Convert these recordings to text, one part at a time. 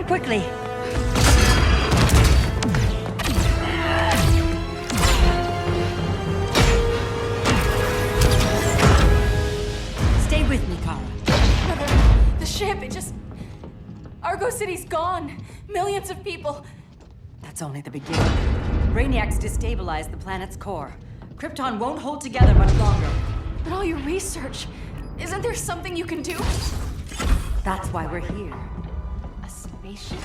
Run quickly! Stay with me, Kara. Mother, the ship, it just... Argo City's gone. Millions of people. That's only the beginning. Brainiac's destabilized the planet's core. Krypton won't hold together much longer. But all your research, isn't there something you can do? That's why we're here. A spaceship?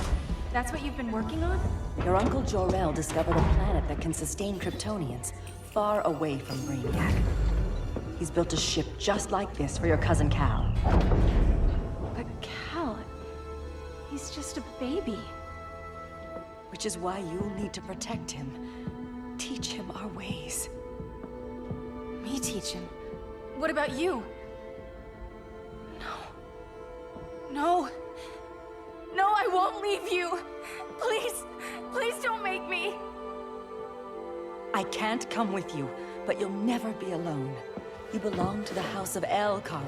That's what you've been working on? Your uncle Jor-El discovered a planet that can sustain Kryptonians, far away from Brainiac. He's built a ship just like this for your cousin Cal. But Cal, he's just a baby. Which is why you'll need to protect him. Teach him our ways. Me teach him? What about you? No. No, I won't leave you. Please, please don't make me. I can't come with you, but you'll never be alone. You belong to the House of El, Kara.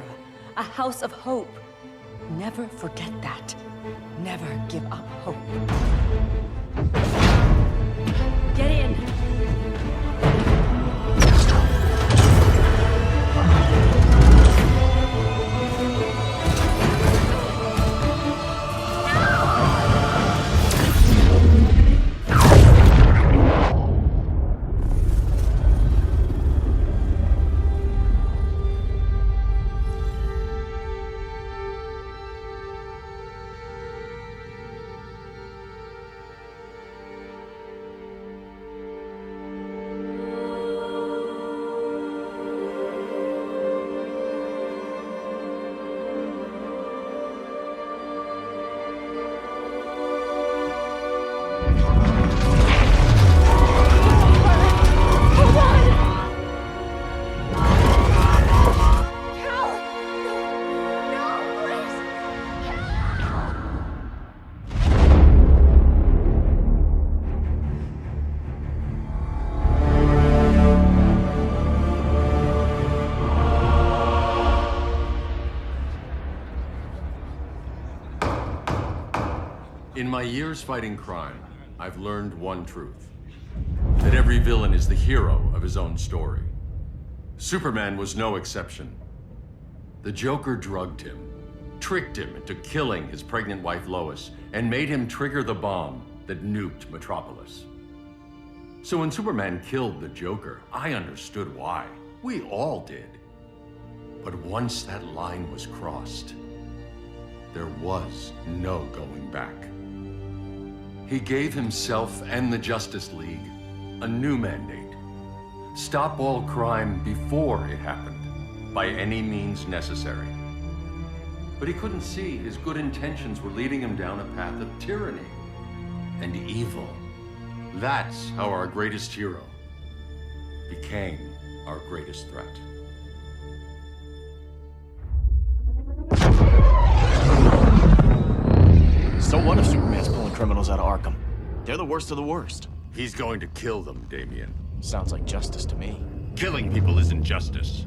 A house of hope. Never forget that. Never give up hope. Get in! In my years fighting crime, I've learned one truth. That every villain is the hero of his own story. Superman was no exception. The Joker drugged him, tricked him into killing his pregnant wife Lois, and made him trigger the bomb that nuked Metropolis. So when Superman killed the Joker, I understood why. We all did. But once that line was crossed, there was no going back. He gave himself and the Justice League a new mandate. Stop all crime before it happened, by any means necessary. But he couldn't see his good intentions were leading him down a path of tyranny and evil. That's how our greatest hero became our greatest threat. So what if Superman's pulling criminals out of Arkham? They're the worst of the worst. He's going to kill them, Damian. Sounds like justice to me. Killing people isn't justice.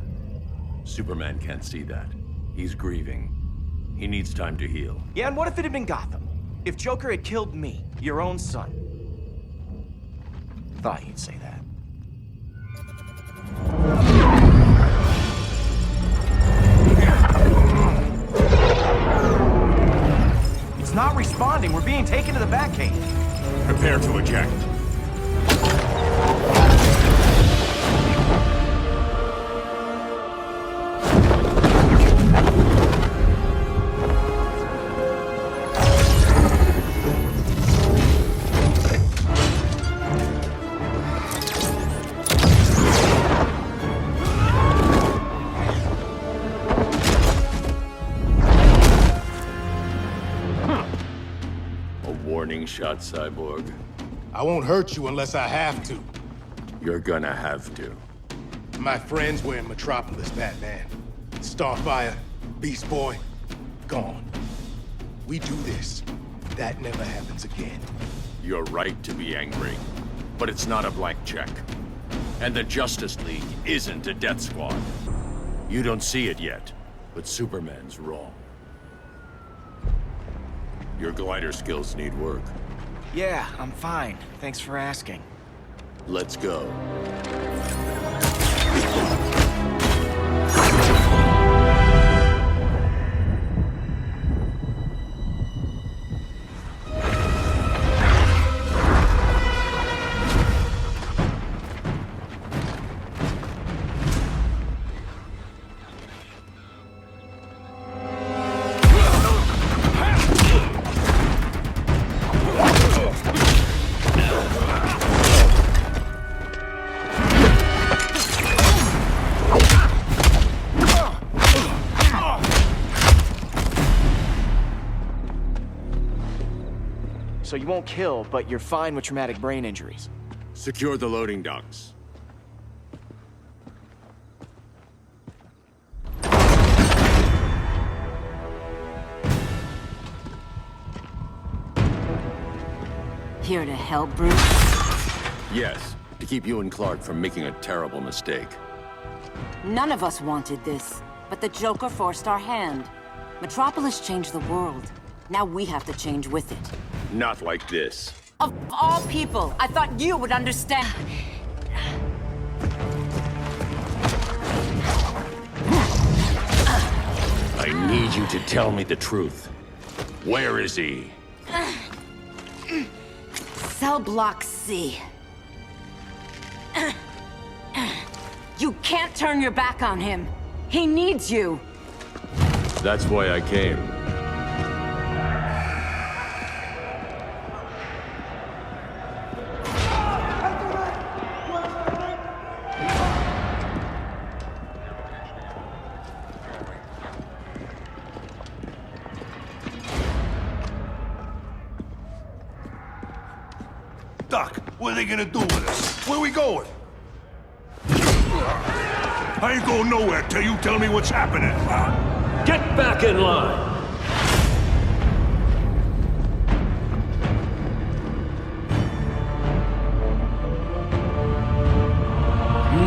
Superman can't see that. He's grieving. He needs time to heal. Yeah, and what if it had been Gotham? If Joker had killed me, your own son? Thought you'd say that. It's not responding. We're being taken to the Batcave. Prepare to eject. Warning shot, Cyborg. I won't hurt you unless I have to. You're gonna have to. My friends were in Metropolis, Batman. Starfire, Beast Boy, gone. We do this. That never happens again. You're right to be angry, but it's not a blank check. And the Justice League isn't a death squad. You don't see it yet, but Superman's wrong. Your glider skills need work. Yeah, I'm fine. Thanks for asking. Let's go. So you won't kill, but you're fine with traumatic brain injuries. Secure the loading docks. Here to help, Bruce? Yes, to keep you and Clark from making a terrible mistake. None of us wanted this, but the Joker forced our hand. Metropolis changed the world. Now we have to change with it. Not like this. Of all people, I thought you would understand. I need you to tell me the truth. Where is he? Cell Block C. You can't turn your back on him. He needs you. That's why I came. Doc, what are they gonna do with us? Where we going? I ain't going nowhere till you tell me what's happening. Get back in line!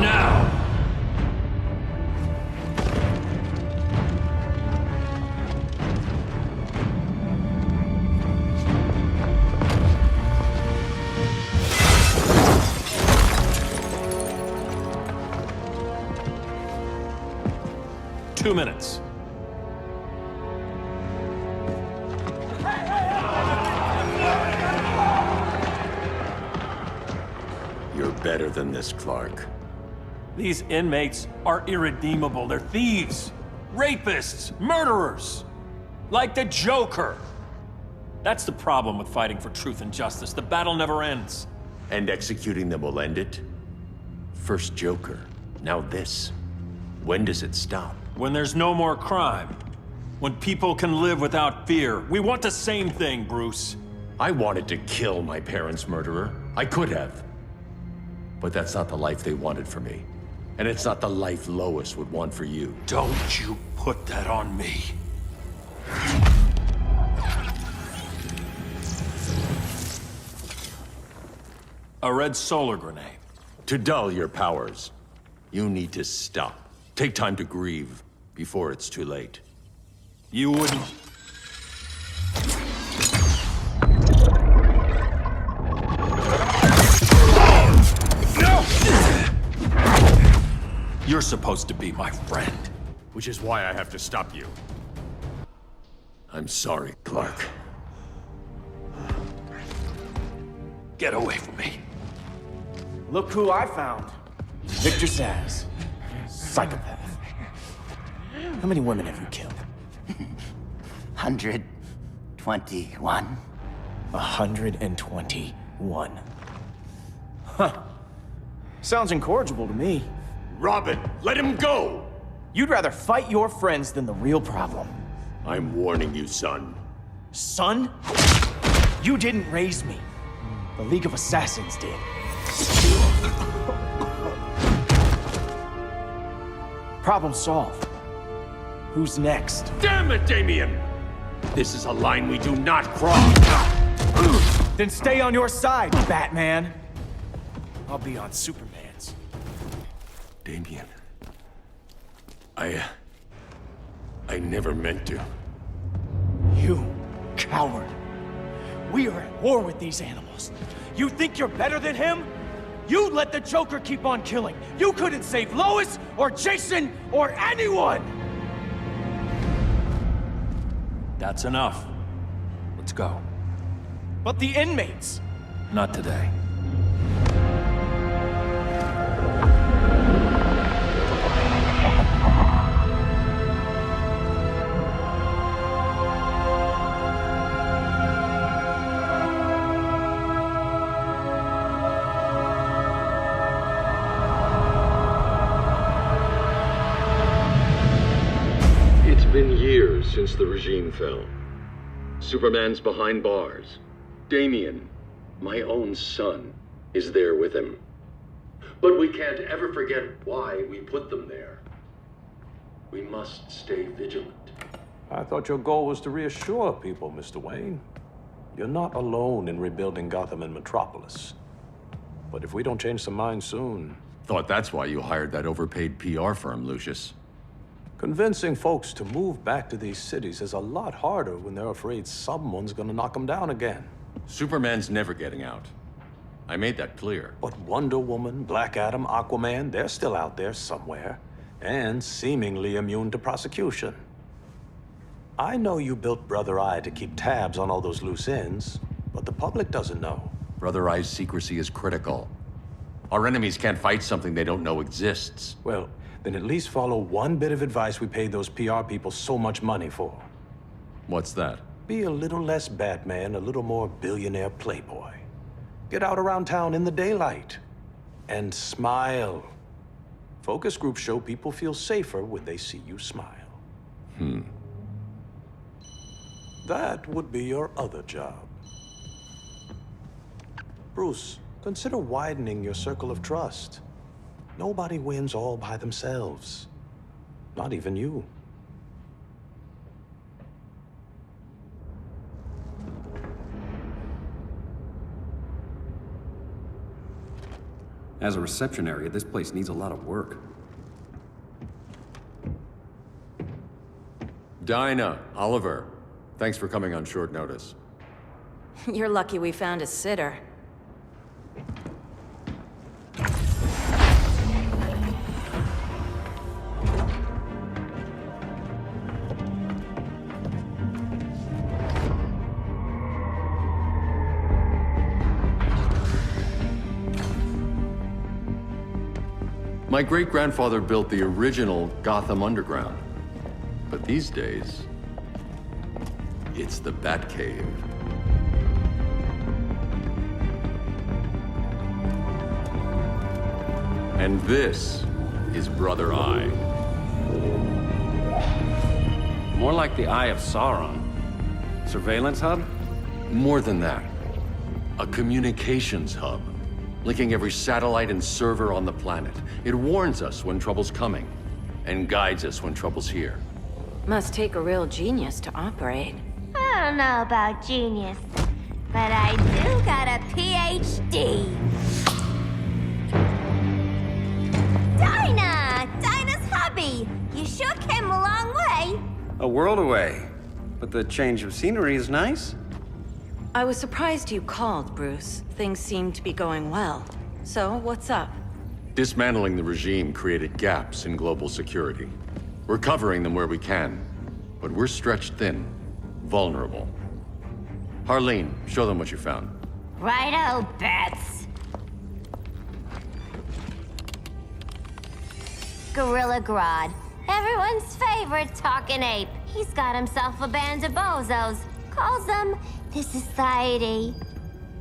Now! 2 minutes. You're better than this, Clark. These inmates are irredeemable. They're thieves, rapists, murderers. Like the Joker. That's the problem with fighting for truth and justice. The battle never ends. And executing them will end it? First Joker, now this. When does it stop? When there's no more crime. When people can live without fear. We want the same thing, Bruce. I wanted to kill my parents' murderer. I could have. But that's not the life they wanted for me. And it's not the life Lois would want for you. Don't you put that on me. A red solar grenade. To dull your powers, you need to stop. Take time to grieve before it's too late. You wouldn't... You're supposed to be my friend. Which is why I have to stop you. I'm sorry, Clark. Get away from me. Look who I found. Victor Zsasz. Psychopath. How many women have you killed? 121. 121. Huh. Sounds incorrigible to me. Robin, let him go! You'd rather fight your friends than the real problem. I'm warning you, son. Son? You didn't raise me. The League of Assassins did. Problem solved. Who's next? Damn it, Damien! This is a line we do not cross. Then stay on your side, Batman. I'll be on Superman's. Damien. I never meant to. You coward. We are at war with these animals. You think you're better than him? You let the Joker keep on killing. You couldn't save Lois, or Jason, or anyone! That's enough. Let's go. But the inmates! Not today. It's been years since the regime fell. Superman's behind bars. Damien, my own son, is there with him. But we can't ever forget why we put them there. We must stay vigilant. I thought your goal was to reassure people, Mr. Wayne. You're not alone in rebuilding Gotham and Metropolis. But if we don't change some minds soon... Thought that's why you hired that overpaid PR firm, Lucius. Convincing folks to move back to these cities is a lot harder when they're afraid someone's gonna knock them down again. Superman's never getting out. I made that clear. But Wonder Woman, Black Adam, Aquaman, they're still out there somewhere, and seemingly immune to prosecution. I know you built Brother Eye to keep tabs on all those loose ends, but the public doesn't know. Brother Eye's secrecy is critical. Our enemies can't fight something they don't know exists. Well, then at least follow one bit of advice we paid those PR people so much money for. What's that? Be a little less Batman, a little more billionaire playboy. Get out around town in the daylight. And smile. Focus groups show people feel safer when they see you smile. That would be your other job. Bruce, consider widening your circle of trust. Nobody wins all by themselves. Not even you. As a reception area, this place needs a lot of work. Dinah, Oliver, thanks for coming on short notice. You're lucky we found a sitter. My great-grandfather built the original Gotham Underground. But these days, it's the Batcave. And this is Brother Eye. More like the Eye of Sauron. Surveillance hub? More than that. A communications hub, linking every satellite and server on the planet. It warns us when trouble's coming, and guides us when trouble's here. Must take a real genius to operate. I don't know about genius, but I do got a PhD. Dinah's hubby! You sure came a long way. A world away. But the change of scenery is nice. I was surprised you called, Bruce. Things seem to be going well. So, what's up? Dismantling the regime created gaps in global security. We're covering them where we can, but we're stretched thin, vulnerable. Harleen, show them what you found. Righto, Bats. Gorilla Grodd. Everyone's favorite talking ape. He's got himself a band of bozos. Calls them the Society.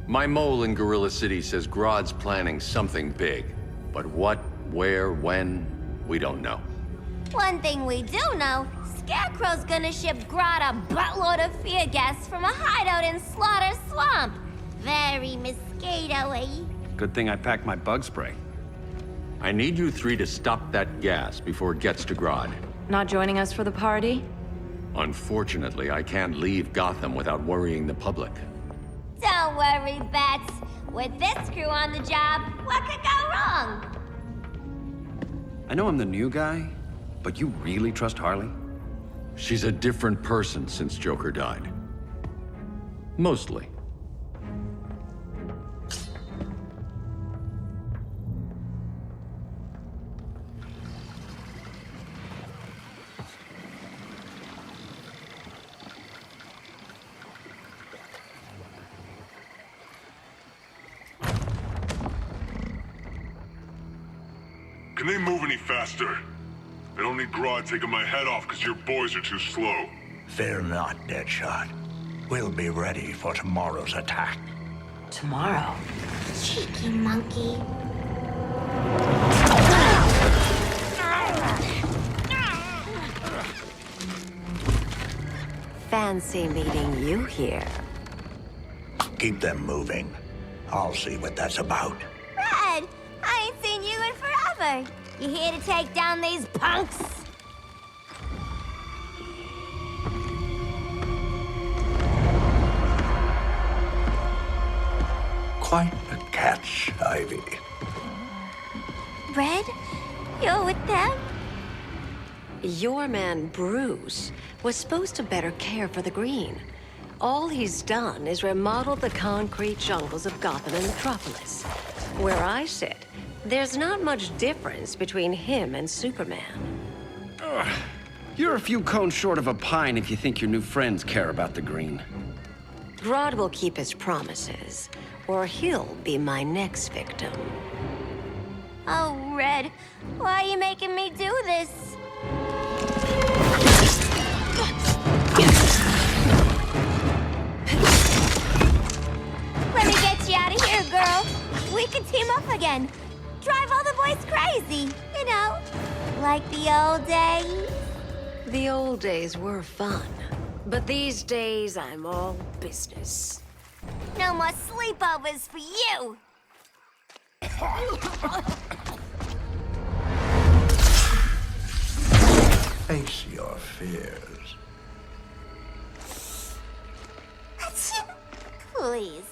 My mole in Gorilla City says Grodd's planning something big. But what, where, when, we don't know. One thing we do know, Scarecrow's gonna ship Grodd a buttload of fear gas from a hideout in Slaughter Swamp. Very mosquito-y. Good thing I packed my bug spray. I need you three to stop that gas before it gets to Grodd. Not joining us for the party? Unfortunately, I can't leave Gotham without worrying the public. Don't worry, Bats. With this crew on the job, what could go wrong? I know I'm the new guy, but you really trust Harley? She's a different person since Joker died. Mostly. Can they move any faster? I don't need Grodd taking my head off because your boys are too slow. Fear not, Deadshot. We'll be ready for tomorrow's attack. Tomorrow? Cheeky monkey. Fancy meeting you here. Keep them moving. I'll see what that's about. Red, I ain't seen you in forever. You here to take down these punks? Quite a catch, Ivy. Red, you're with them? Your man, Bruce, was supposed to better care for the Green. All he's done is remodeled the concrete jungles of Gotham and Metropolis. Where I sit, there's not much difference between him and Superman. You're a few cones short of a pine if you think your new friends care about the Green. Grodd will keep his promises, or he'll be my next victim. Oh, Red, why are you making me do this? Let me get you out of here, girl. We can team up again. Drive all the boys crazy, you know, like the old days. The old days were fun, but these days I'm all business. No more sleepovers for you. Face your fears. Please,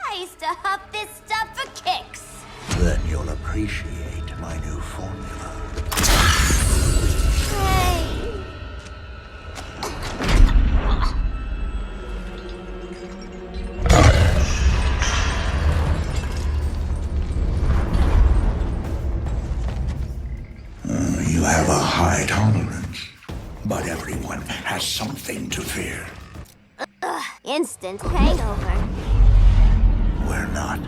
I used to huff this stuff for kicks. Then you'll appreciate my new formula. Hey. You have a high tolerance, but everyone has something to fear. Instant hangover. We're not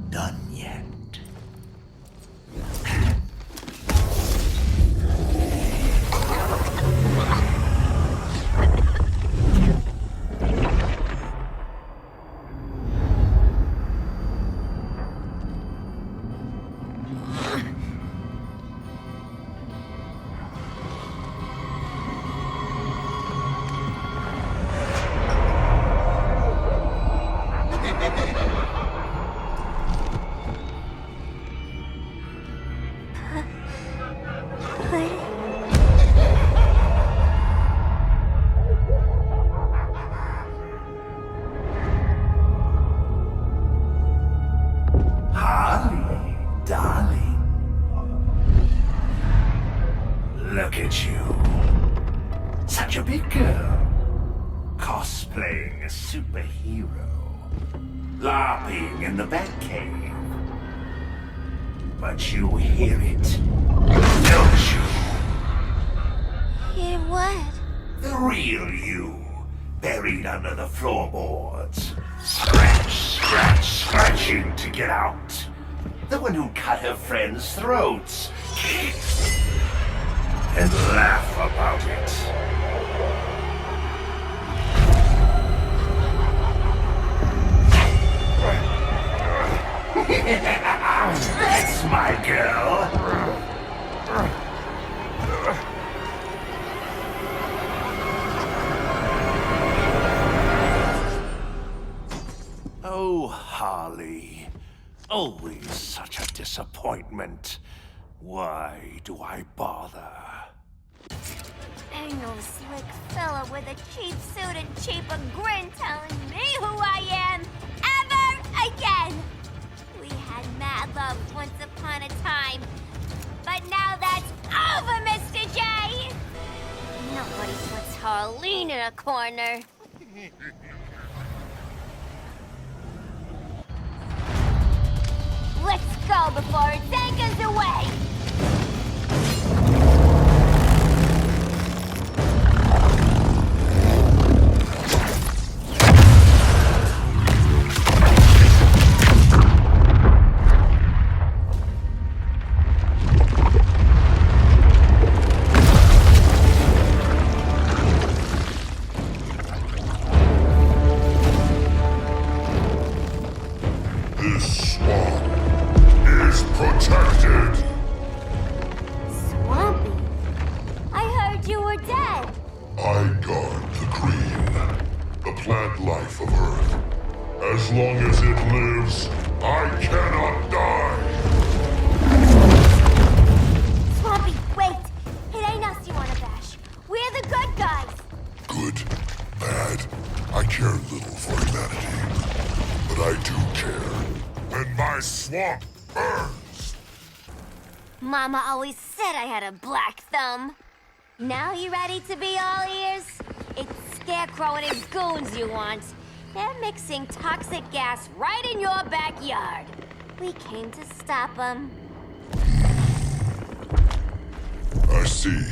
done yet. Look at you. Such a big girl. Cosplaying a superhero. LARPing in the Batcave. But you hear it, don't you? Hear what? The real you, buried under the floorboards. Scratch, scratch, scratching to get out. The one who cut her friends' throats. And laugh about it. That's my girl. Oh, Harley. Always such a disappointment. Why do I bother? Ain't no slick fella with a cheap suit and cheaper grin telling me who I am ever again. We had mad love once upon a time, but now that's over, Mr. J. Nobody puts Harleen in a corner. Let's go before it anchors away. As long as it lives, I cannot die! Swampy, wait! It ain't us you wanna bash. We're the good guys! Good, bad, I care little for humanity. But I do care. And my swamp burns! Mama always said I had a black thumb. Now you ready to be all ears? It's Scarecrow and his goons you want. They're mixing toxic gas right in your backyard. We came to stop them. I see.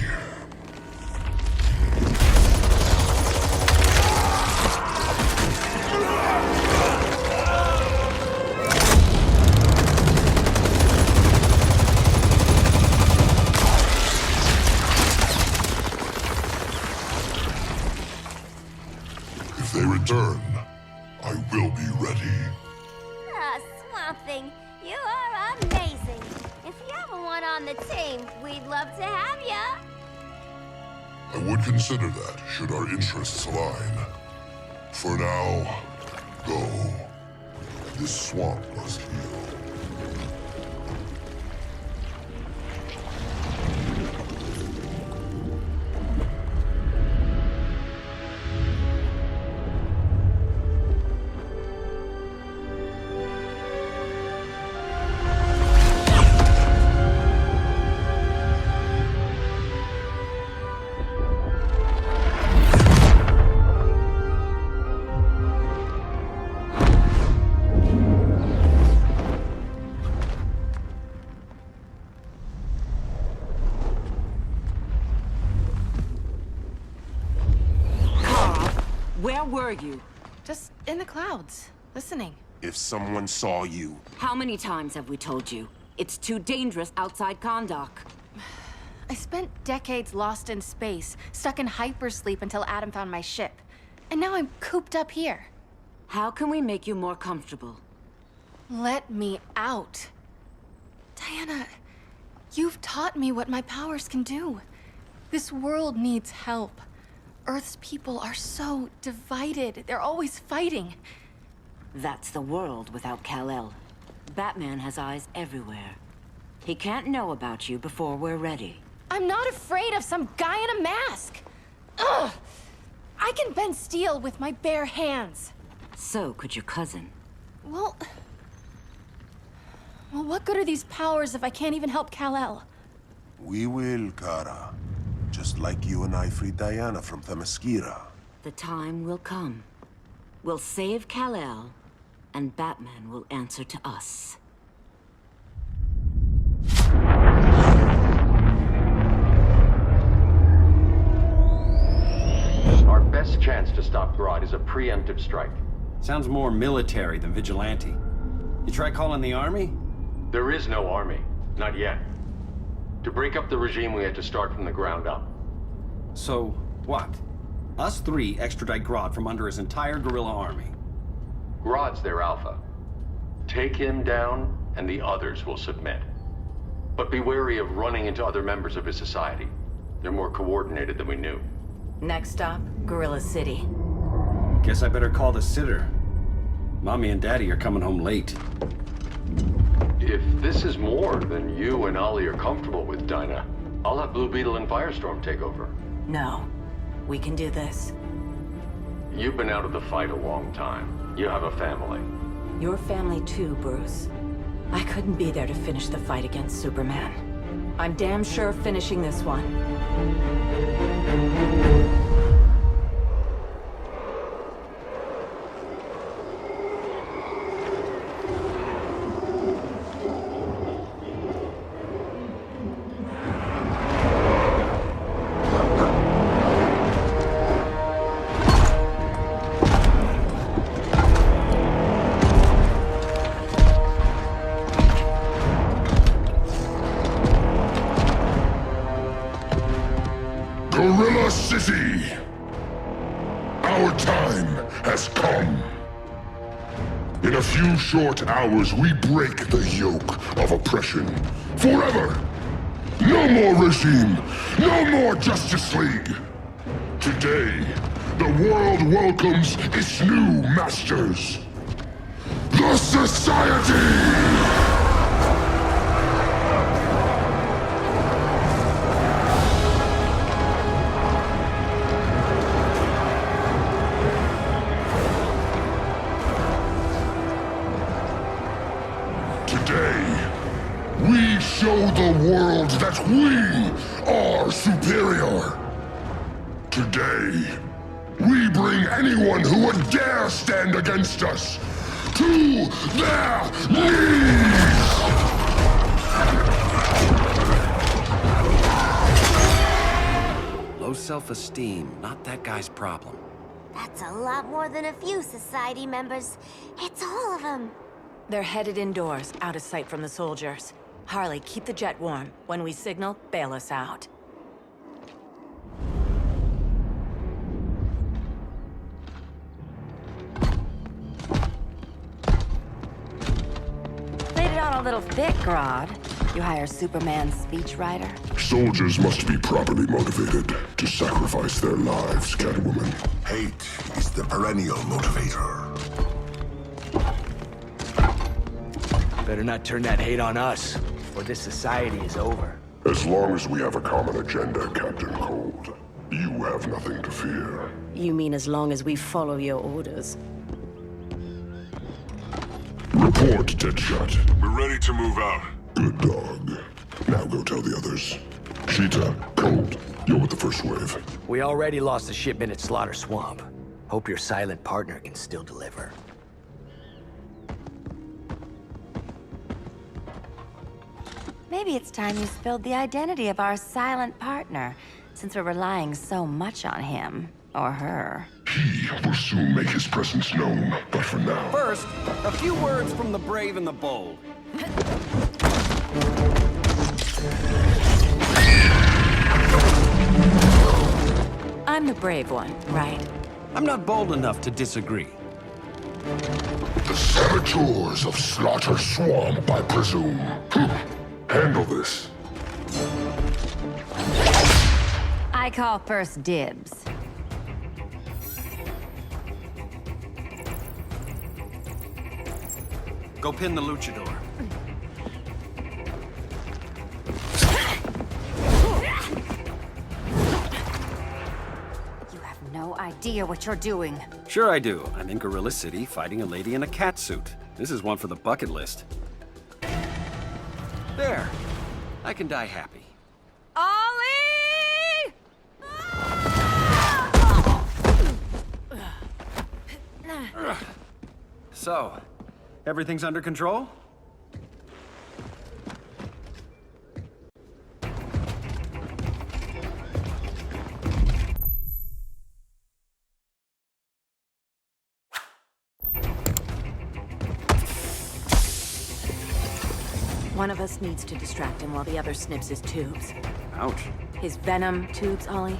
If they return, I will be ready. Ah, Swamp Thing, you are amazing. If you ever want on the team, we'd love to have ya. I would consider that, should our interests align. For now, go. This swamp must heal. Where were you? Just in the clouds, listening. If someone saw you... How many times have we told you? It's too dangerous outside Kahndaq. I spent decades lost in space, stuck in hypersleep until Adam found my ship. And now I'm cooped up here. How can we make you more comfortable? Let me out. Diana, you've taught me what my powers can do. This world needs help. Earth's people are so divided. They're always fighting. That's the world without Kal-El. Batman has eyes everywhere. He can't know about you before we're ready. I'm not afraid of some guy in a mask. Ugh! I can bend steel with my bare hands. So could your cousin. Well, what good are these powers if I can't even help Kal-El? We will, Kara. Just like you and I freed Diana from Themyscira. The time will come. We'll save Kal-El, and Batman will answer to us. Our best chance to stop Grodd is a preemptive strike. Sounds more military than vigilante. You try calling the army? There is no army. Not yet. To break up the regime, we had to start from the ground up. So, what? Us three extradite Grodd from under his entire guerrilla army. Grodd's their alpha. Take him down, and the others will submit. But be wary of running into other members of his society. They're more coordinated than we knew. Next stop, Gorilla City. Guess I better call the sitter. Mommy and Daddy are coming home late. If this is more than you and Ollie are comfortable with, Dinah, I'll have Blue Beetle and Firestorm take over. No. We can do this. You've been out of the fight a long time. You have a family. Your family too, Bruce. I couldn't be there to finish the fight against Superman. I'm damn sure finishing this one. Gorilla City! Our time has come. In a few short hours, we break the yoke of oppression. Forever! No more regime! No more Justice League! Today, the world welcomes its new masters. our society! We show the world that we are superior. Today, we bring anyone who would dare stand against us to their knees! Low self-esteem, not that guy's problem. That's a lot more than a few society members. It's all of them. They're headed indoors, out of sight from the soldiers. Harley, keep the jet warm. When we signal, bail us out. Played it on a little thick, Grodd. You hire Superman's speechwriter? Soldiers must be properly motivated to sacrifice their lives, Catwoman. Hate is the perennial motivator. Better not turn that hate on us, or this society is over. As long as we have a common agenda, Captain Cold, you have nothing to fear. You mean as long as we follow your orders? Report, Deadshot. We're ready to move out. Good dog. Now go tell the others. Cheetah, Cold, you're with the first wave. We already lost a shipment at Slaughter Swamp. Hope your silent partner can still deliver. Maybe it's time you spilled the identity of our silent partner, since we're relying so much on him. Or her. He will soon make his presence known, but for now... First, a few words from the brave and the bold. I'm the brave one, right? I'm not bold enough to disagree. The saboteurs of Slaughter Swamp, I presume. Handle this. I call first dibs. Go pin the luchador. You have no idea what you're doing. Sure I do. I'm in Gorilla City fighting a lady in a cat suit. This is one for the bucket list. There. I can die happy. Ollie! So, everything's under control? One of us needs to distract him while the other snips his tubes. Ouch. His venom tubes, Ollie.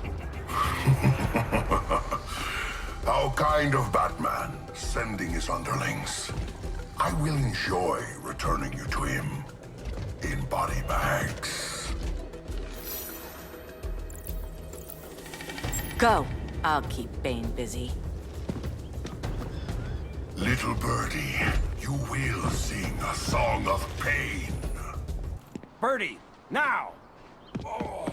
How kind of Batman, sending his underlings. I will enjoy returning you to him in body bags. Go. I'll keep Bane busy. Little birdie, you will sing a song of pain. Birdie, now! No.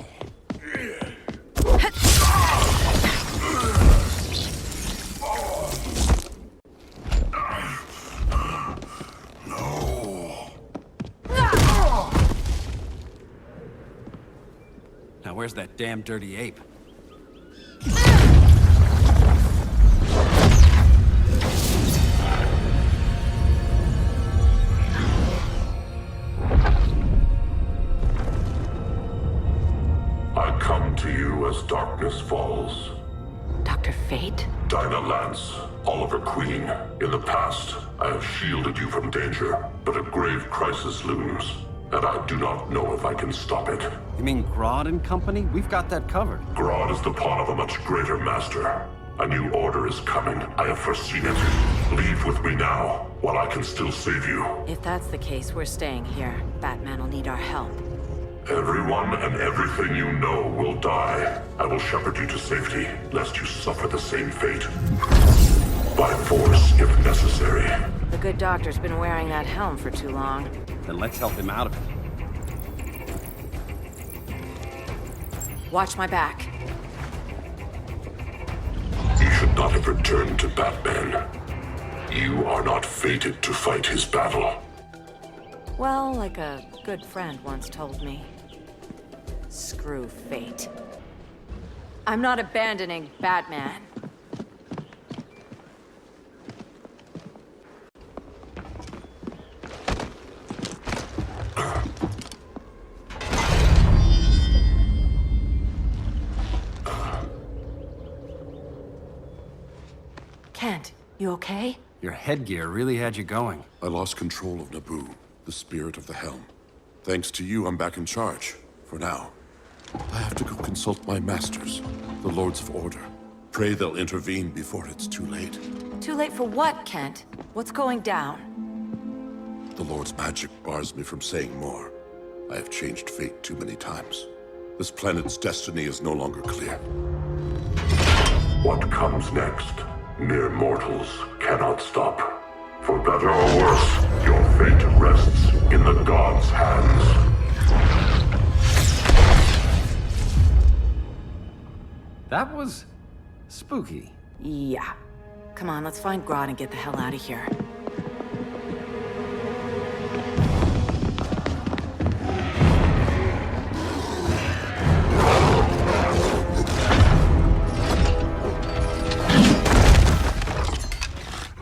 Now where's that damn dirty ape? I come to you as darkness falls. Dr. Fate? Dinah Lance, Oliver Queen. In the past, I have shielded you from danger, but a grave crisis looms, and I do not know if I can stop it. You mean Grodd and company? We've got that covered. Grodd is the pawn of a much greater master. A new order is coming. I have foreseen it. Leave with me now, while I can still save you. If that's the case, we're staying here. Batman will need our help. Everyone and everything you know will die. I will shepherd you to safety, lest you suffer the same fate. by force if necessary. The good doctor's been wearing that helm for too long. Then let's help him out of it. Watch my back. He should not have returned to Batman. You are not fated to fight his battle. Well, like a good friend once told me. Screw fate. I'm not abandoning Batman. Kent, you okay? Your headgear really had you going. I lost control of Naboo, the spirit of the helm. Thanks to you, I'm back in charge. For now. I have to go consult my masters, the Lords of Order. Pray they'll intervene before it's too late. Too late for what, Kent? What's going down? The Lord's magic bars me from saying more. I have changed fate too many times. This planet's destiny is no longer clear. What comes next, mere mortals cannot stop. For better or worse, your fate rests in the gods' hands. That was spooky. Yeah. Come on, let's find Grodd and get the hell out of here.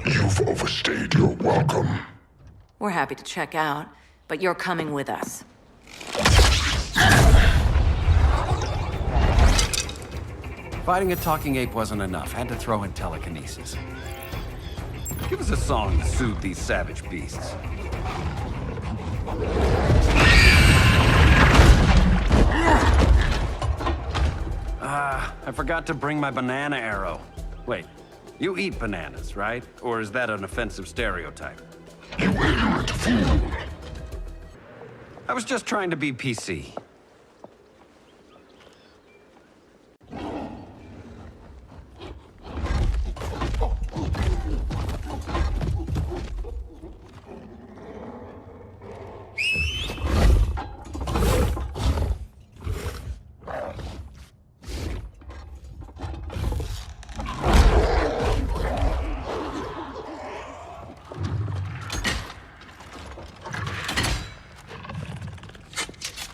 You've overstayed your welcome. We're happy to check out, but you're coming with us. Fighting a talking ape wasn't enough. Had to throw in telekinesis. Give us a song to soothe these savage beasts. I forgot to bring my banana arrow. Wait, you eat bananas, right? Or is that an offensive stereotype? You ignorant fool! I was just trying to be PC.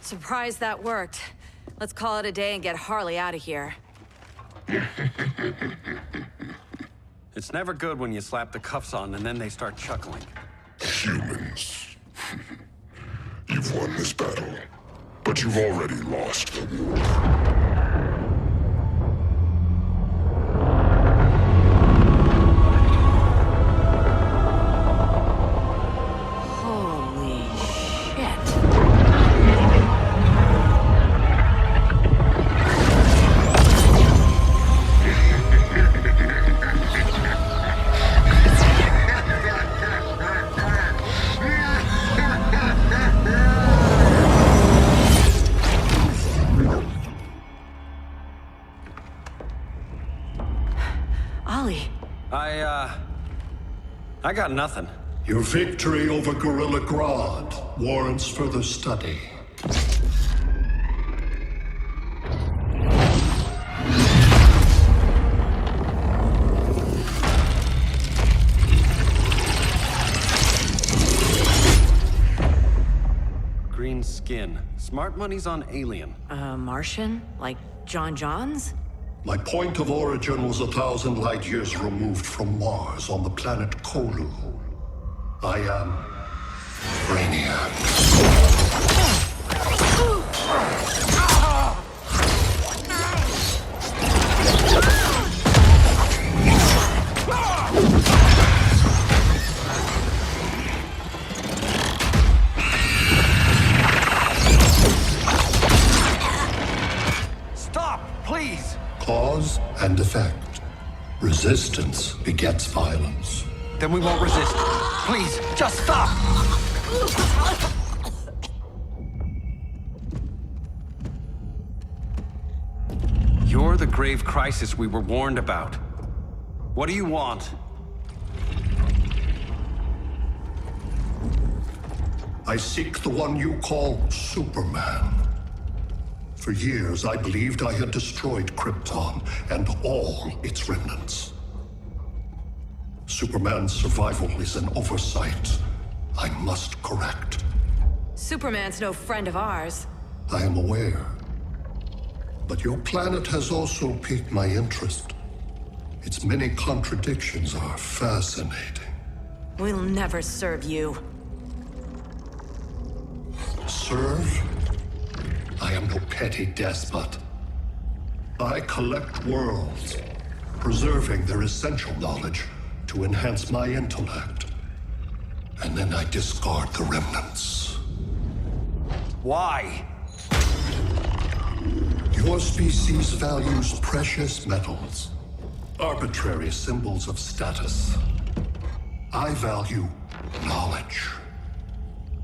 Surprised that worked. Let's call it a day and get Harley out of here. It's never good when you slap the cuffs on and then they start chuckling. Humans. You've won this battle, but you've already lost the war. I got nothing. Your victory over Gorilla Grodd warrants further study. Green skin. Smart money's on alien. Martian? Like John Johns? My point of origin was 1,000 light years removed from Mars on the planet Kolu. I am Brainiac. Stop, please! Cause and effect. Resistance begets violence. Then we won't resist. Please, just stop! You're the grave crisis we were warned about. What do you want? I seek the one you call Superman. For years, I believed I had destroyed Krypton and all its remnants. Superman's survival is an oversight I must correct. Superman's no friend of ours. I am aware. But your planet has also piqued my interest. Its many contradictions are fascinating. We'll never serve you. Serve? I am no petty despot. I collect worlds, preserving their essential knowledge to enhance my intellect. And then I discard the remnants. Why? Your species values precious metals, arbitrary symbols of status. I value knowledge.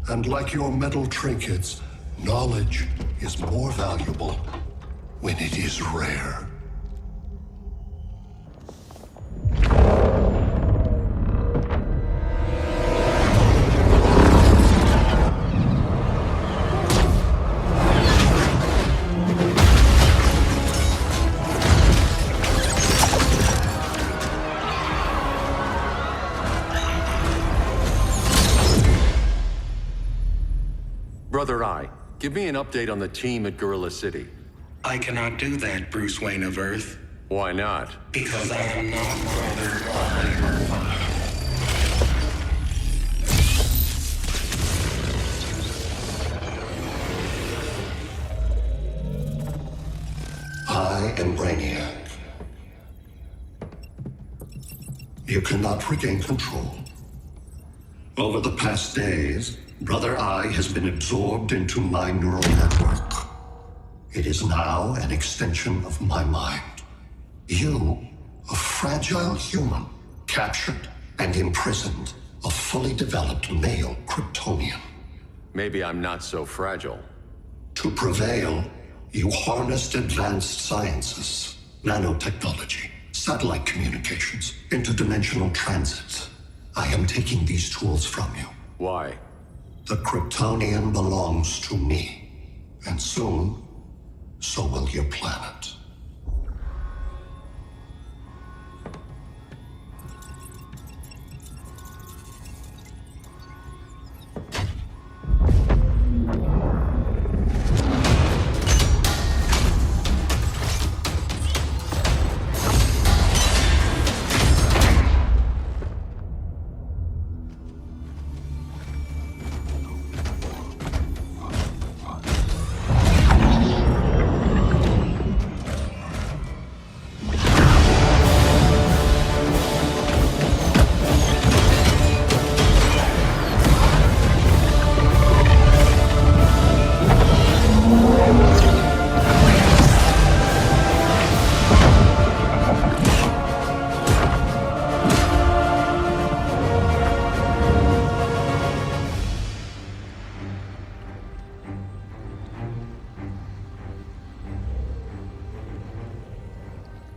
And like your metal trinkets, knowledge is more valuable when it is rare. Brother Eye, give me an update on the team at Gorilla City. I cannot do that, Bruce Wayne of Earth. Why not? Because I am not Brother Eye. I am Brainiac. You cannot regain control. Over the past days, Brother Eye has been absorbed into my neural network. It is now an extension of my mind. You, a fragile human, captured and imprisoned a fully developed male Kryptonian. Maybe I'm not so fragile. To prevail, you harnessed advanced sciences, nanotechnology, satellite communications, interdimensional transit. I am taking these tools from you. Why? The Kryptonian belongs to me. And soon, so will your planet.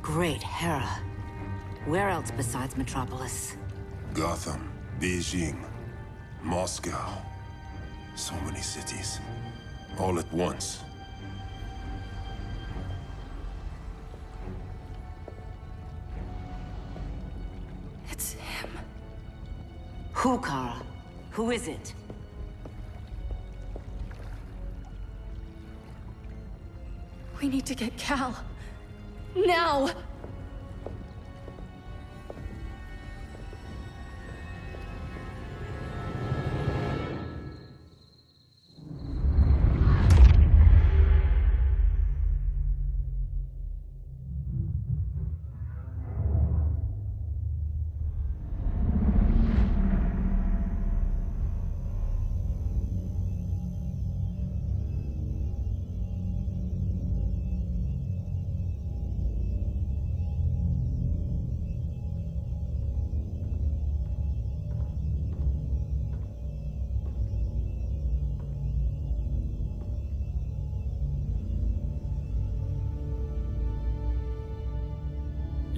Great Hera. Where else besides Metropolis? Gotham, Beijing, Moscow. So many cities. All at once. It's him. Who, Kara? Who is it? We need to get Cal. Now!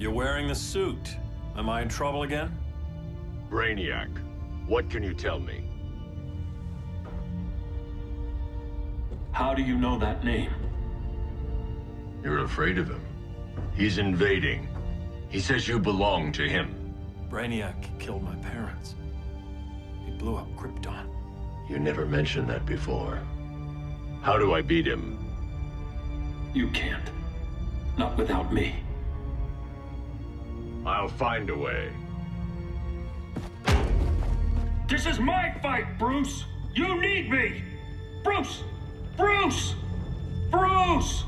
You're wearing the suit. Am I in trouble again? Brainiac, what can you tell me? How do you know that name? You're afraid of him. He's invading. He says you belong to him. Brainiac killed my parents. He blew up Krypton. You never mentioned that before. How do I beat him? You can't. Not without me. I'll find a way. This is my fight, Bruce! You need me! Bruce! Bruce! Bruce!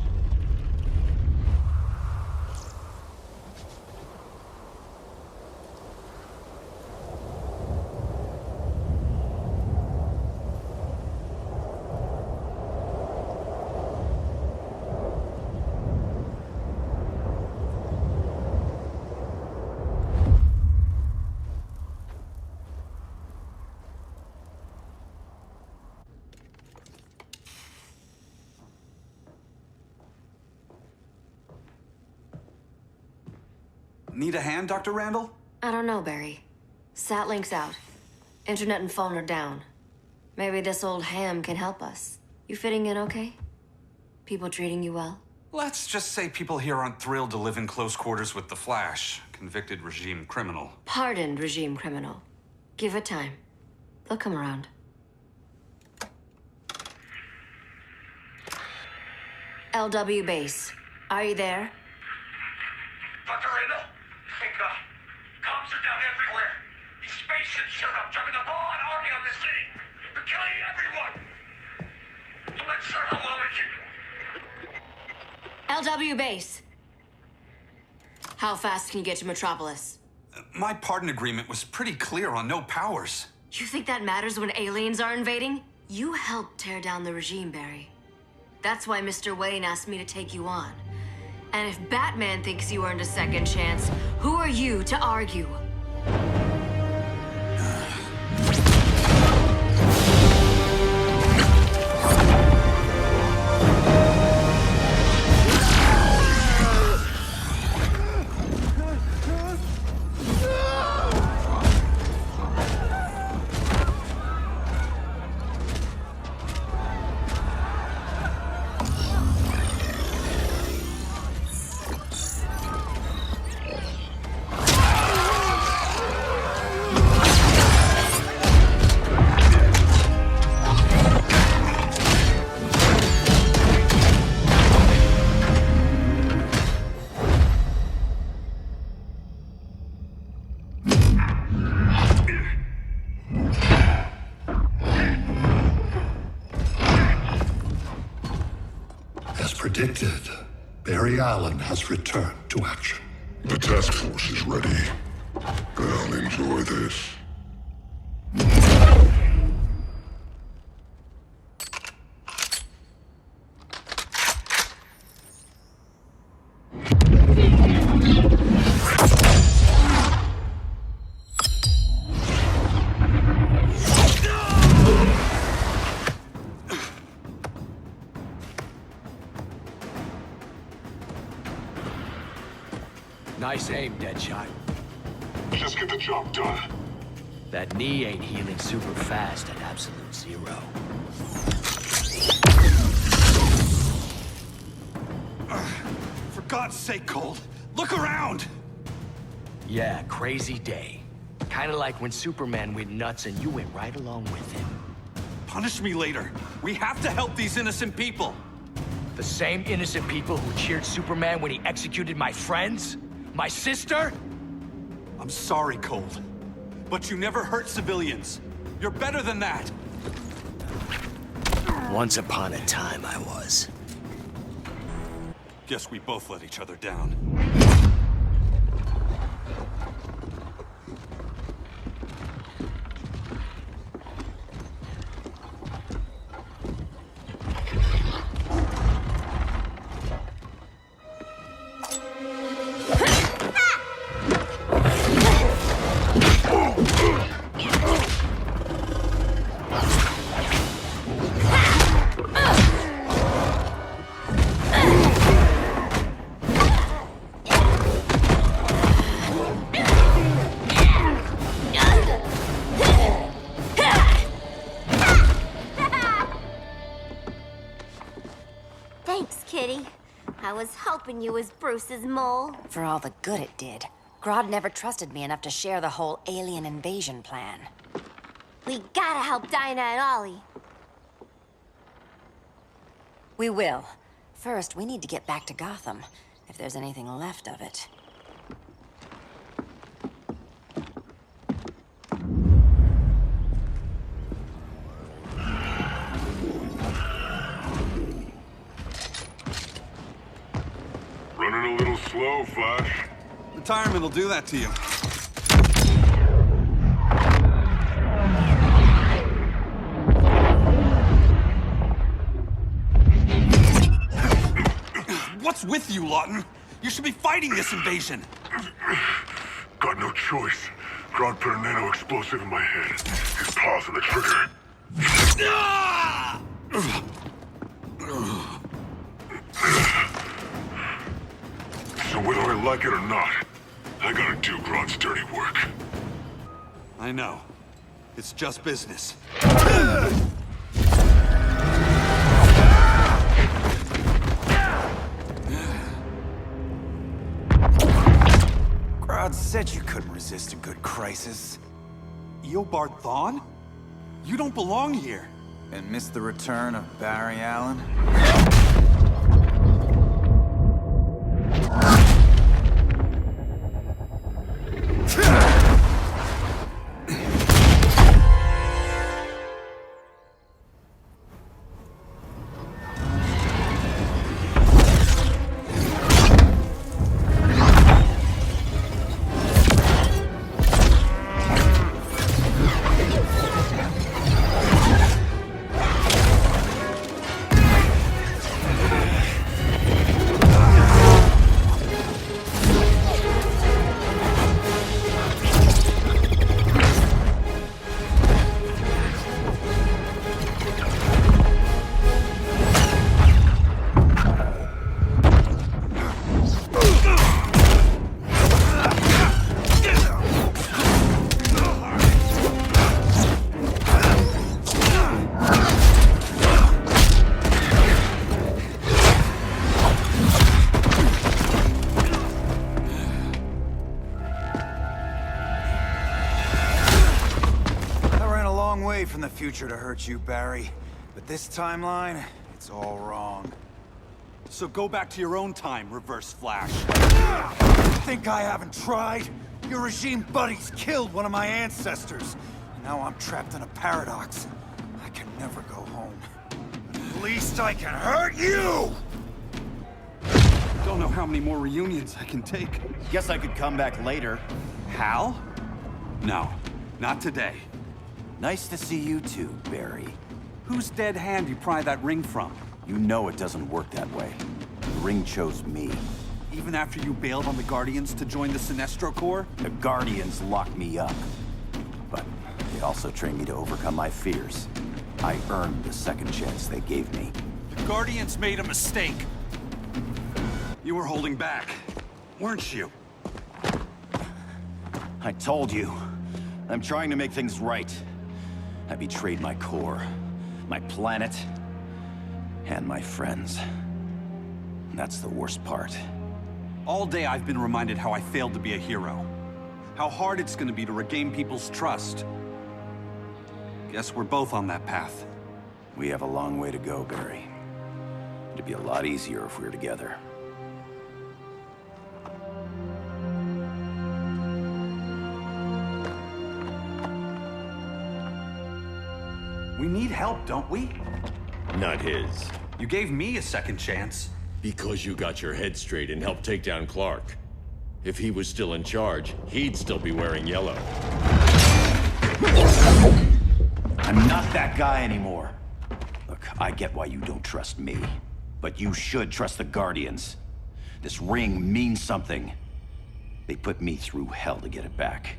Need a hand, Dr. Randall? I don't know, Barry. Satlink's out. Internet and phone are down. Maybe this old ham can help us. You fitting in okay? People treating you well? Let's just say people here aren't thrilled to live in close quarters with the Flash, convicted regime criminal. Pardoned regime criminal. Give it time. They'll come around. LW base. Are you there? Dr. Randall? Comms are down everywhere. These spaceships showed up, driving a broad army on the city. They're killing everyone. I'm not sure how long it can... LW base. How fast can you get to Metropolis? My pardon agreement was pretty clear on no powers. You think that matters when aliens are invading? You helped tear down the regime, Barry. That's why Mr. Wayne asked me to take you on. And if Batman thinks you earned a second chance, who are you to argue? Predicted, Barry Allen has returned to action. The task force is ready. I'll enjoy this. Nice aim, Deadshot. Just get the job done. That knee ain't healing super fast at absolute zero. For God's sake, Cold, look around! Yeah, crazy day. Kinda like when Superman went nuts and you went right along with him. Punish me later. We have to help these innocent people. The same innocent people who cheered Superman when he executed my friends? My sister? I'm sorry, Cold. But you never hurt civilians. You're better than that. Once upon a time, I was. Guess we both let each other down. pity. I was hoping you was Bruce's mole. For all the good it did. Grodd never trusted me enough to share the whole alien invasion plan. We gotta help Dinah and Ollie. We will. First, we need to get back to Gotham, if there's anything left of it. Running a little slow, Flash. Retirement will do that to you. What's with you, Lawton? You should be fighting this invasion. Got no choice. Grodd put a nano explosive in my head. His paws on the trigger. So whether I like it or not, I gotta do Grodd's dirty work. I know. It's just business. Grodd said you couldn't resist a good crisis. Eobard Thawne? You don't belong here. And miss the return of Barry Allen? From the future to hurt you, Barry. But this timeline, it's all wrong. So go back to your own time, Reverse Flash. Think I haven't tried? Your regime buddies killed one of my ancestors. And now I'm trapped in a paradox. I can never go home. At least I can hurt you! Don't know how many more reunions I can take. Guess I could come back later. Hal? No, not today. Nice to see you too, Barry. Whose dead hand you pry that ring from? You know it doesn't work that way. The ring chose me. Even after you bailed on the Guardians to join the Sinestro Corps? The Guardians locked me up. But they also trained me to overcome my fears. I earned the second chance they gave me. The Guardians made a mistake. You were holding back, weren't you? I told you. I'm trying to make things right. I betrayed my Corps, my planet, and my friends. And that's the worst part. All day I've been reminded how I failed to be a hero. How hard it's gonna be to regain people's trust. Guess we're both on that path. We have a long way to go, Barry. It'd be a lot easier if we were together. We need help, don't we? Not his. You gave me a second chance. Because you got your head straight and helped take down Clark. If he was still in charge, he'd still be wearing yellow. I'm not that guy anymore. Look, I get why you don't trust me. But you should trust the Guardians. This ring means something. They put me through hell to get it back.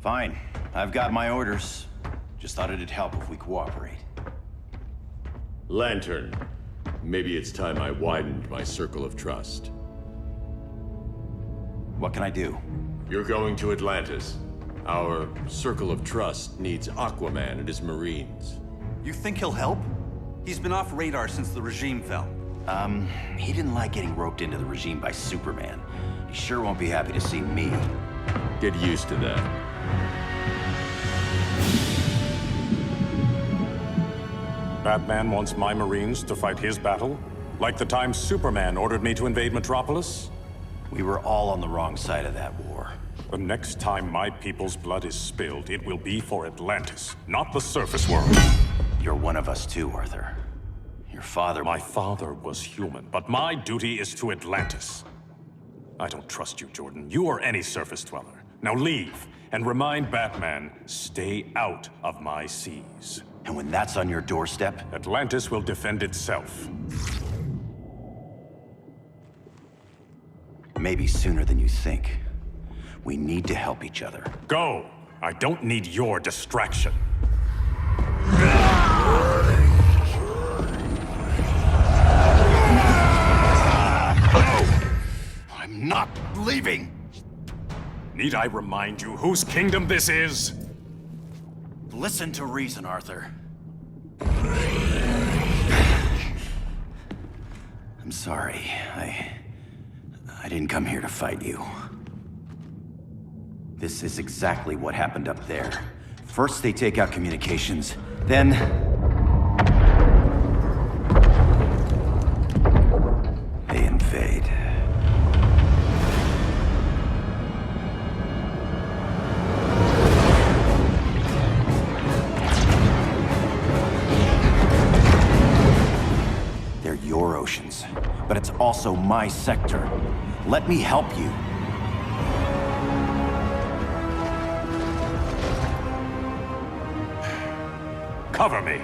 Fine. I've got my orders. Just thought it'd help if we cooperate. Lantern. Maybe it's time I widened my circle of trust. What can I do? You're going to Atlantis. Our circle of trust needs Aquaman and his Marines. You think he'll help? He's been off radar since the regime fell. He didn't like getting roped into the regime by Superman. He sure won't be happy to see me. Get used to that. Batman wants my Marines to fight his battle? Like the time Superman ordered me to invade Metropolis? We were all on the wrong side of that war. The next time my people's blood is spilled, it will be for Atlantis, not the surface world. You're one of us too, Arthur. Your father... My father was human, but my duty is to Atlantis. I don't trust you, Jordan. You or any surface dweller. Now leave, and remind Batman, stay out of my seas. And when that's on your doorstep? Atlantis will defend itself. Maybe sooner than you think. We need to help each other. Go! I don't need your distraction. I'm not leaving! Need I remind you whose kingdom this is? Listen to reason, Arthur. I'm sorry. I didn't come here to fight you. This is exactly what happened up there. First they take out communications, then... they invade. They're your oceans, but it's also my sector. Let me help you. Cover me.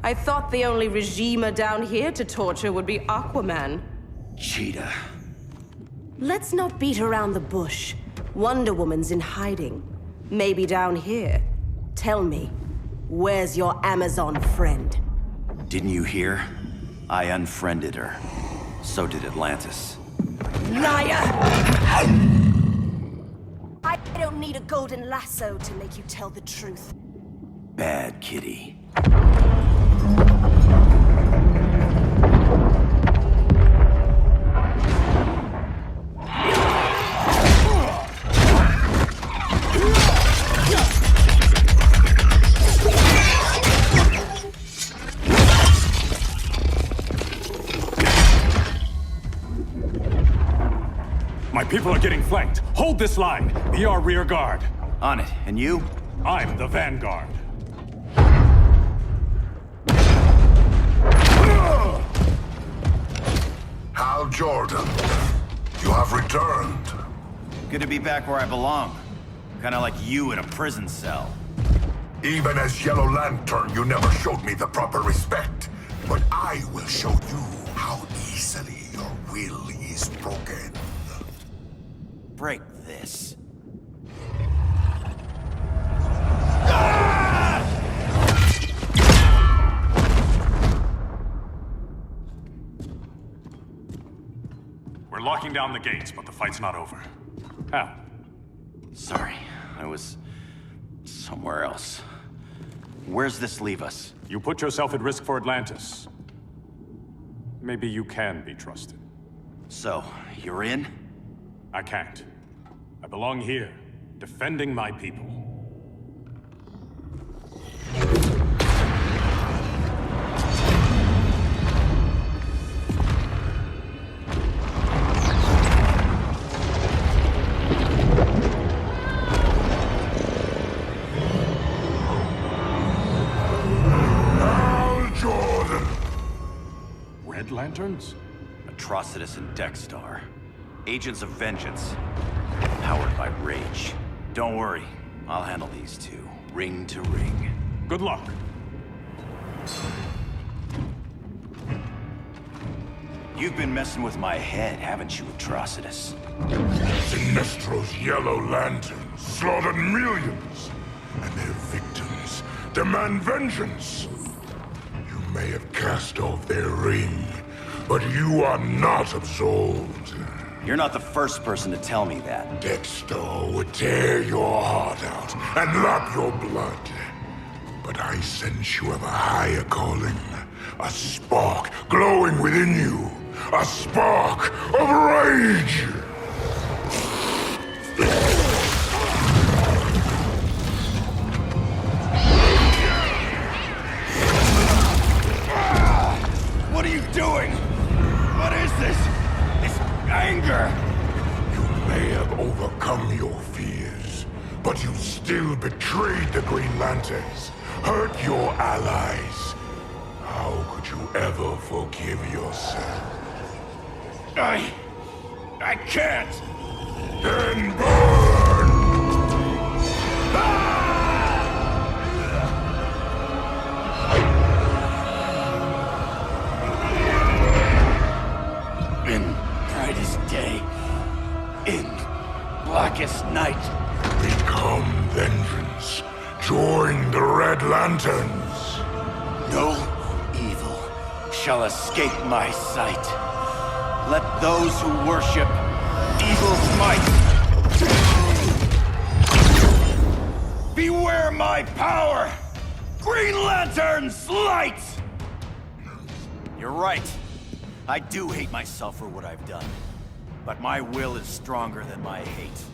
I thought the only regimer down here to torture would be Aquaman. Cheetah. Let's not beat around the bush. Wonder Woman's in hiding. Maybe down here. Tell me, where's your Amazon friend? Didn't you hear? I unfriended her. So did Atlantis. Liar! I don't need a golden lasso to make you tell the truth. Bad kitty. My people are getting flanked. Hold this line. Be our rear guard. On it. And you? I'm the vanguard. Hal Jordan, you have returned. Good to be back where I belong. Kinda like you in a prison cell. Even as Yellow Lantern, you never showed me the proper respect. But I will show you how easily your will is broken. Break this. We're locking down the gates, but the fight's not over. Hal. Sorry, I was somewhere else. Where's this leave us? You put yourself at risk for Atlantis. Maybe you can be trusted. So, you're in? I can't. I belong here, defending my people. Red Lanterns? Atrocitus and Dexstar. Agents of Vengeance. Powered by rage. Don't worry, I'll handle these two, ring to ring. Good luck. You've been messing with my head, haven't you, Atrocitus? Sinestro's Yellow Lanterns slaughtered millions, and their victims demand vengeance. You may have cast off their ring, but you are not absolved. You're not the first person to tell me that. Dexter would tear your heart out and lap your blood. But I sense you have a higher calling. A spark glowing within you. A spark of rage! What are you doing? What is this? This anger! You may have overcome your fears, but you still betrayed the Green Lanterns, hurt your allies. How could you ever forgive yourself? I can't! Then burn! In brightest day, in blackest night. Become vengeance. Join the Red Lanterns. No evil shall escape my sight. Let those who worship evil's might beware my power! Green Lantern's light! You're right. I do hate myself for what I've done. But my will is stronger than my hate.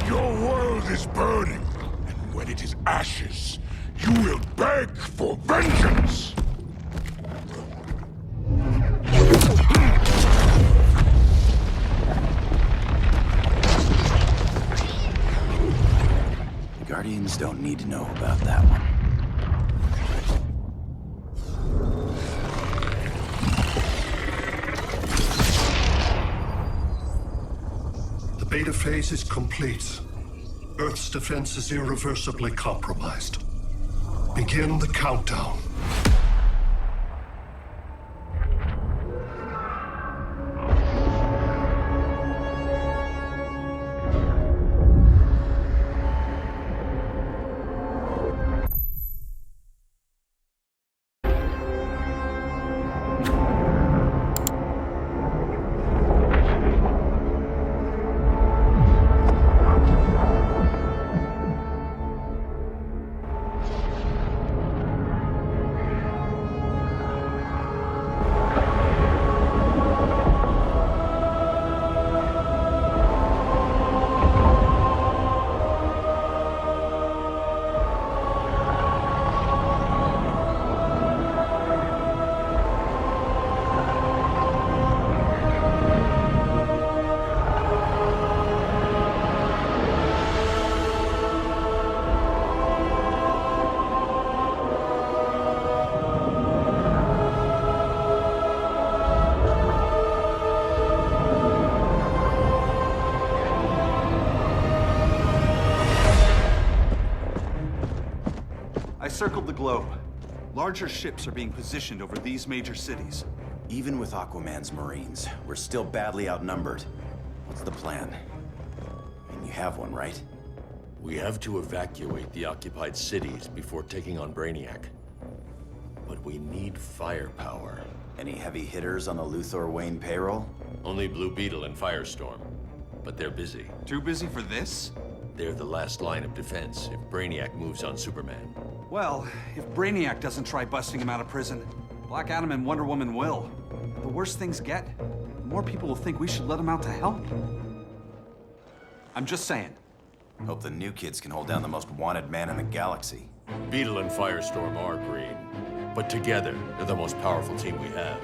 Your world is burning, and when it is ashes, you will beg for vengeance! The Guardians don't need to know about that one. The beta phase is complete. Earth's defense is irreversibly compromised. Begin the countdown. I circled the globe. Larger ships are being positioned over these major cities. Even with Aquaman's Marines, we're still badly outnumbered. What's the plan? And you have one, right? We have to evacuate the occupied cities before taking on Brainiac. But we need firepower. Any heavy hitters on the Luthor Wayne payroll? Only Blue Beetle and Firestorm. But they're busy. Too busy for this? They're the last line of defense if Brainiac moves on Superman. Well, if Brainiac doesn't try busting him out of prison, Black Adam and Wonder Woman will. The worse things get, the more people will think we should let him out to help. I'm just saying. Hope the new kids can hold down the most wanted man in the galaxy. Beetle and Firestorm are green, but together, they're the most powerful team we have.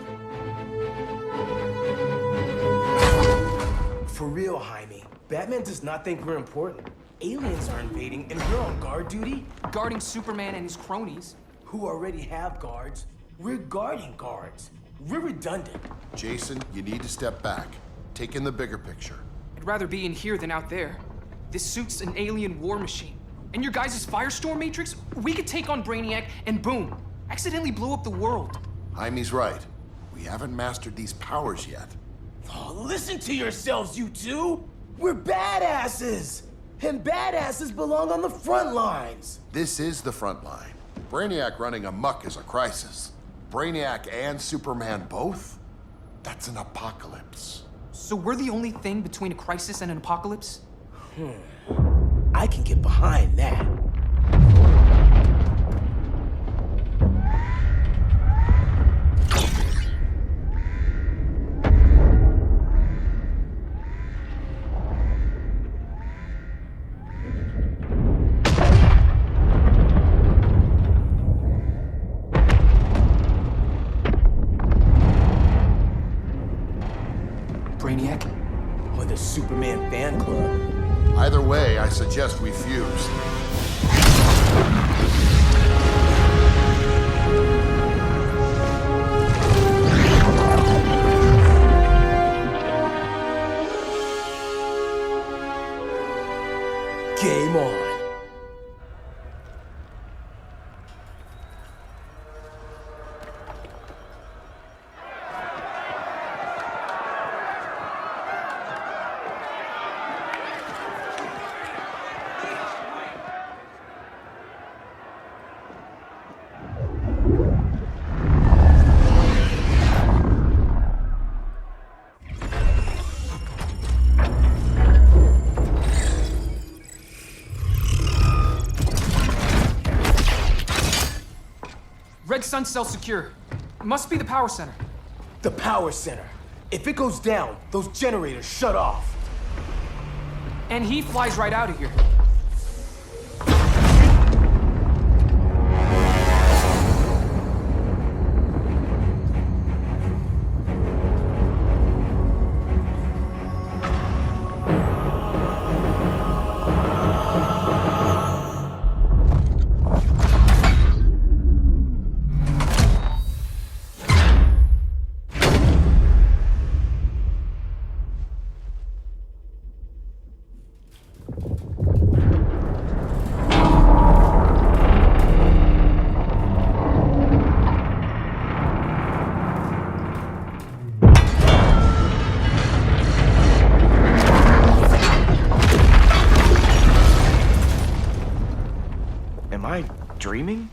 For real, Jaime, Batman does not think we're important. Aliens are invading, and we're on guard duty? Guarding Superman and his cronies. Who already have guards. We're guarding guards. We're redundant. Jason, you need to step back. Take in the bigger picture. I'd rather be in here than out there. This suit's an alien war machine. And your guys' Firestorm Matrix, we could take on Brainiac and boom, accidentally blow up the world. Jaime's right. We haven't mastered these powers yet. Oh, listen to yourselves, you two! We're badasses! And badasses belong on the front lines! This is the front line. Brainiac running amok is a crisis. Brainiac and Superman both? That's an apocalypse. So we're the only thing between a crisis and an apocalypse? I can get behind that. Brainiac? Or the Superman fan club. Either way, I suggest we fuse. Game on. Red Sun cell secure. It must be the power center. The power center. If it goes down, those generators shut off. And he flies right out of here. Am I dreaming?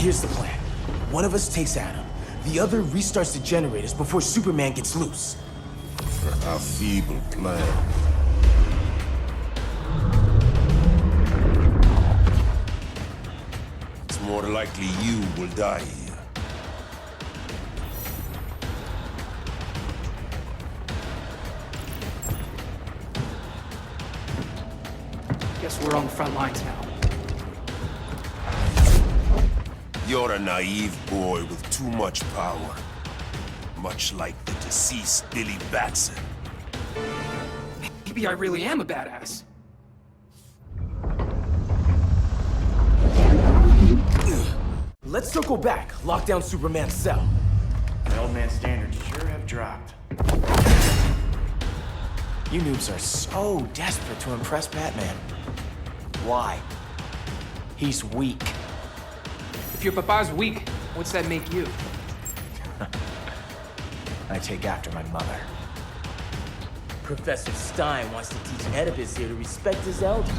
Here's the plan. One of us takes Adam. The other restarts the generators before Superman gets loose. A feeble plan. It's more likely you will die here. Guess we're on the front lines now. You're a naive boy with too much power. Much like the deceased Billy Batson. Maybe I really am a badass. Let's circle back, lock down Superman's cell. The old man standards sure have dropped. You noobs are so desperate to impress Batman. Why? He's weak. If your papa's weak, what's that make you? I take after my mother. Professor Stein wants to teach Oedipus here to respect his elders.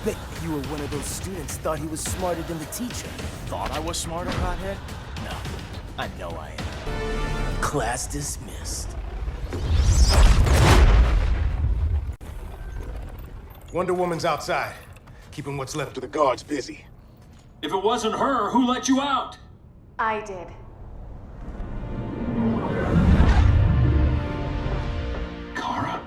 Bet you were one of those students thought he was smarter than the teacher. Thought I was smarter, hothead? No, I know I am. Class dismissed. Wonder Woman's outside, keeping what's left of the guards busy. If it wasn't her, who let you out? I did. Kara?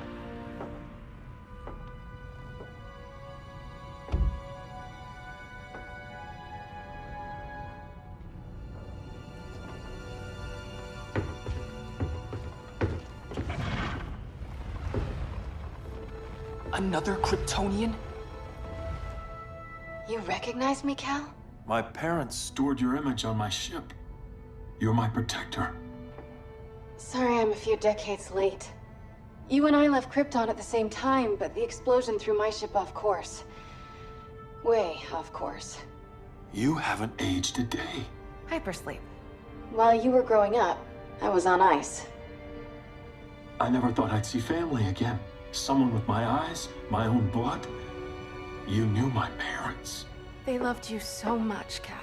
Another Kryptonian? You recognize me, Cal? My parents stored your image on my ship. You're my protector. Sorry I'm a few decades late. You and I left Krypton at the same time, but the explosion threw my ship off course. Way off course. You haven't aged a day. Hypersleep. While you were growing up, I was on ice. I never thought I'd see family again. Someone with my eyes, my own blood. You knew my parents. They loved you so much, Cal.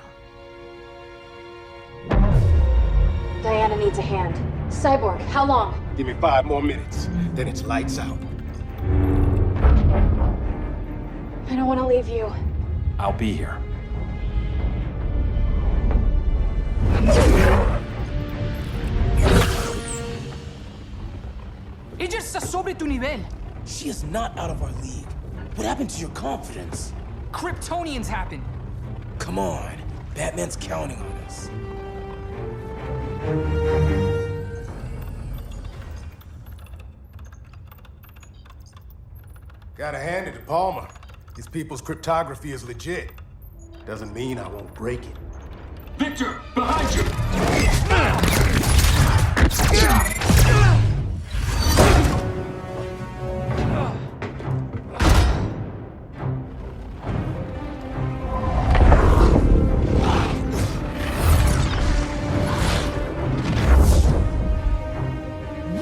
Diana needs a hand. Cyborg, how long? Give me 5 more minutes, then it's lights out. I don't want to leave you. I'll be here. Ella está sobre tu nivel. She is not out of our league. What happened to your confidence? Kryptonians happen. Come on. Batman's counting on us. Gotta hand it to Palmer. His people's cryptography is legit. Doesn't mean I won't break it. Victor, behind you!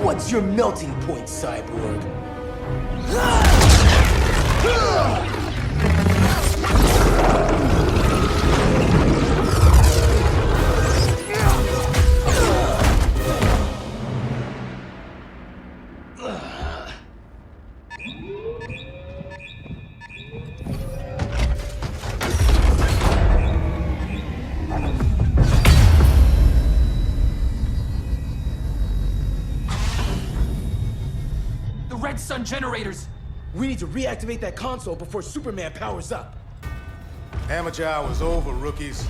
What's your melting point, Cyborg? Red Sun generators! We need to reactivate that console before Superman powers up. Amateur hour's over, rookies.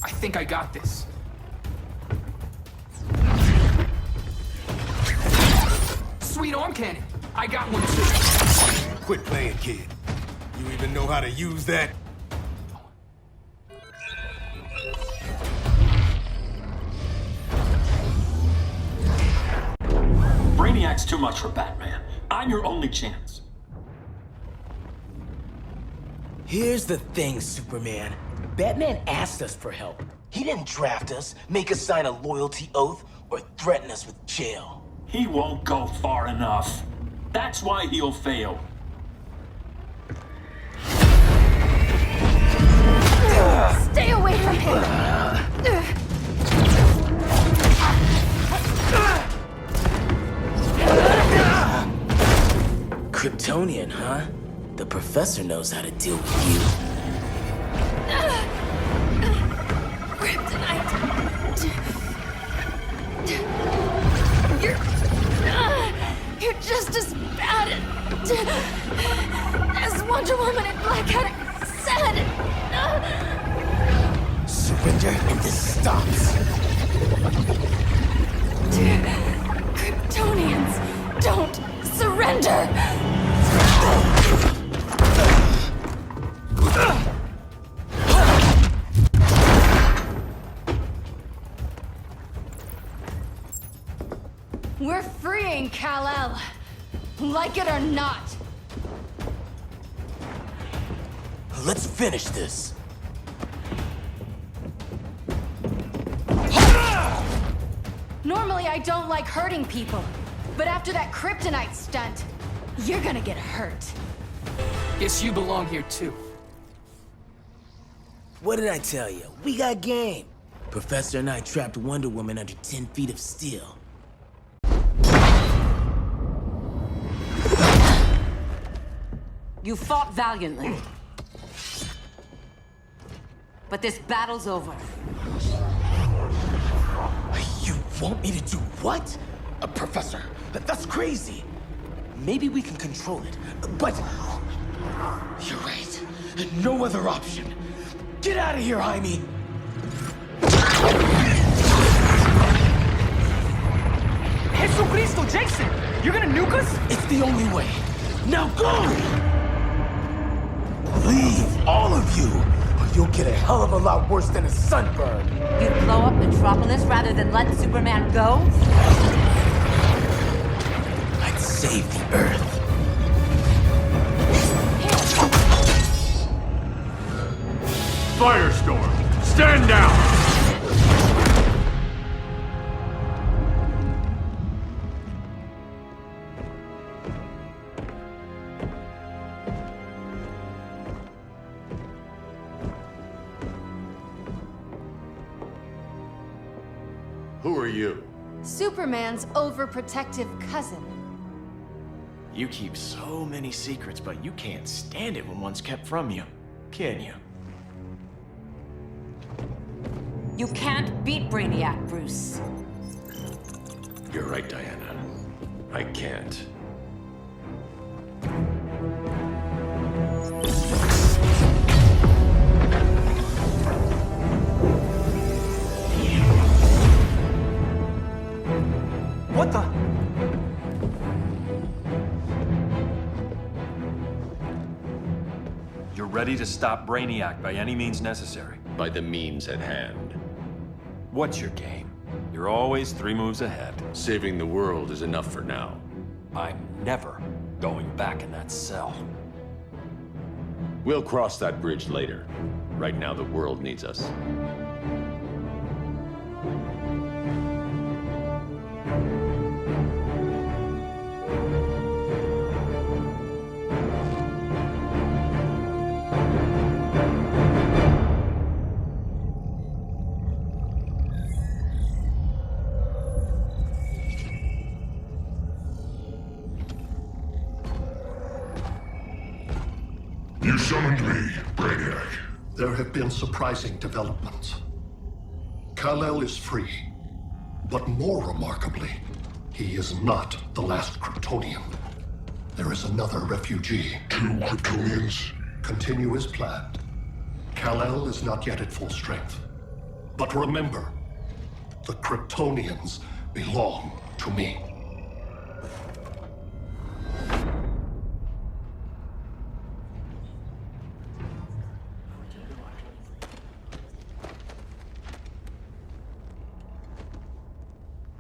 I think I got this. Sweet arm cannon! I got one too. Quit playing, kid. You even know how to use that? Brainiac's too much for Batman. I'm your only chance. Here's the thing, Superman. Batman asked us for help. He didn't draft us, make us sign a loyalty oath, or threaten us with jail. He won't go far enough. That's why he'll fail. Stay away from him! Kryptonian, huh? The professor knows how to deal with you. Kryptonite! You're just as bad as Wonder Woman and Black Adam said! Surrender and this stops. Kryptonians, don't surrender! We're freeing Kal-El, like it or not. Let's finish this. Normally I don't like hurting people, but after that kryptonite stunt, you're gonna get hurt. Guess you belong here too. What did I tell you? We got game. Professor and I trapped Wonder Woman under 10 feet of steel. You fought valiantly. but this battle's over. You want me to do what? Professor, that's crazy. Maybe we can control it, but... You're right. No other option. Get out of here, Jaime! Jesucristo, Jason! You're gonna nuke us? It's the only way. Now go! Leave, all of you, or you'll get a hell of a lot worse than a sunburn. You'd blow up Metropolis rather than let Superman go? I'd save the Earth. Firestorm, stand down! Who are you? Superman's overprotective cousin. You keep so many secrets, but you can't stand it when one's kept from you, can you? You can't beat Brainiac, Bruce. You're right, Diana. I can't. What the? You're ready to stop Brainiac by any means necessary. By the means at hand. What's your game? You're always 3 moves ahead. Saving the world is enough for now. I'm never going back in that cell. We'll cross that bridge later. Right now, the world needs us. You summoned me, Brainiac. There have been surprising developments. Kal-El is free, but more remarkably, he is not the last Kryptonian. There is another refugee. 2 Kryptonians? Continue as planned. Kal-El is not yet at full strength. But remember, the Kryptonians belong to me.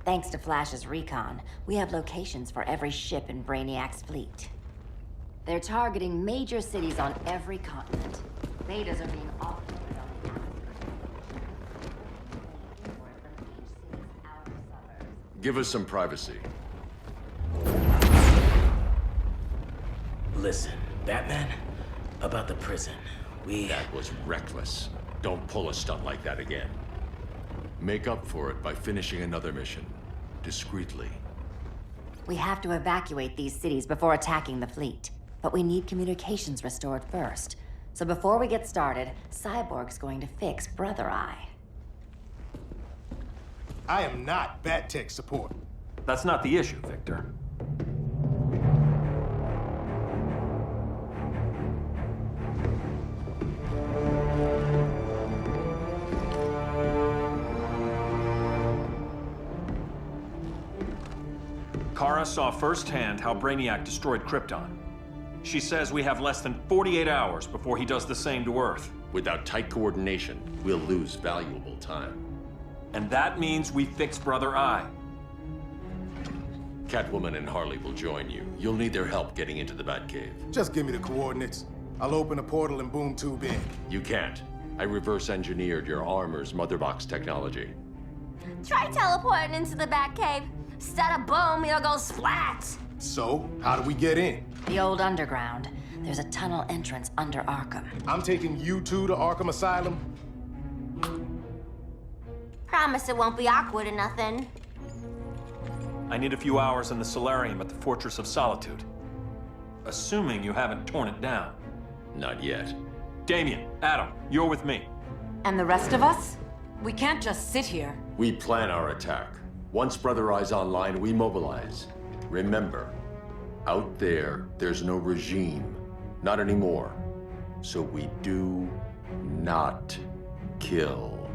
Thanks to Flash's recon, we have locations for every ship in Brainiac's fleet. They're targeting major cities on every continent. Betas are being offloaded on the outskirts. Give us some privacy. Listen, Batman, about the prison, That was reckless. Don't pull a stunt like that again. Make up for it by finishing another mission. Discreetly. We have to evacuate these cities before attacking the fleet. But we need communications restored first. So before we get started, Cyborg's going to fix Brother Eye. I am not Bat Tech support. That's not the issue, Victor. Kara saw firsthand how Brainiac destroyed Krypton. She says we have less than 48 hours before he does the same to Earth. Without tight coordination, we'll lose valuable time. And that means we fix Brother Eye. Catwoman and Harley will join you. You'll need their help getting into the Batcave. Just give me the coordinates. I'll open a portal and boom tube in. You can't. I reverse engineered your armor's motherbox technology. Try teleporting into the Batcave. Instead of boom, you'll go splat. So, how do we get in? The old underground. There's a tunnel entrance under Arkham. I'm taking you two to Arkham Asylum. Promise it won't be awkward or nothing. I need a few hours in the solarium at the Fortress of Solitude. Assuming you haven't torn it down. Not yet. Damien, Adam, you're with me. And the rest of us? We can't just sit here. We plan our attack. Once Brother Eye's online, we mobilize. Remember, out there, there's no regime. Not anymore. So we do not kill.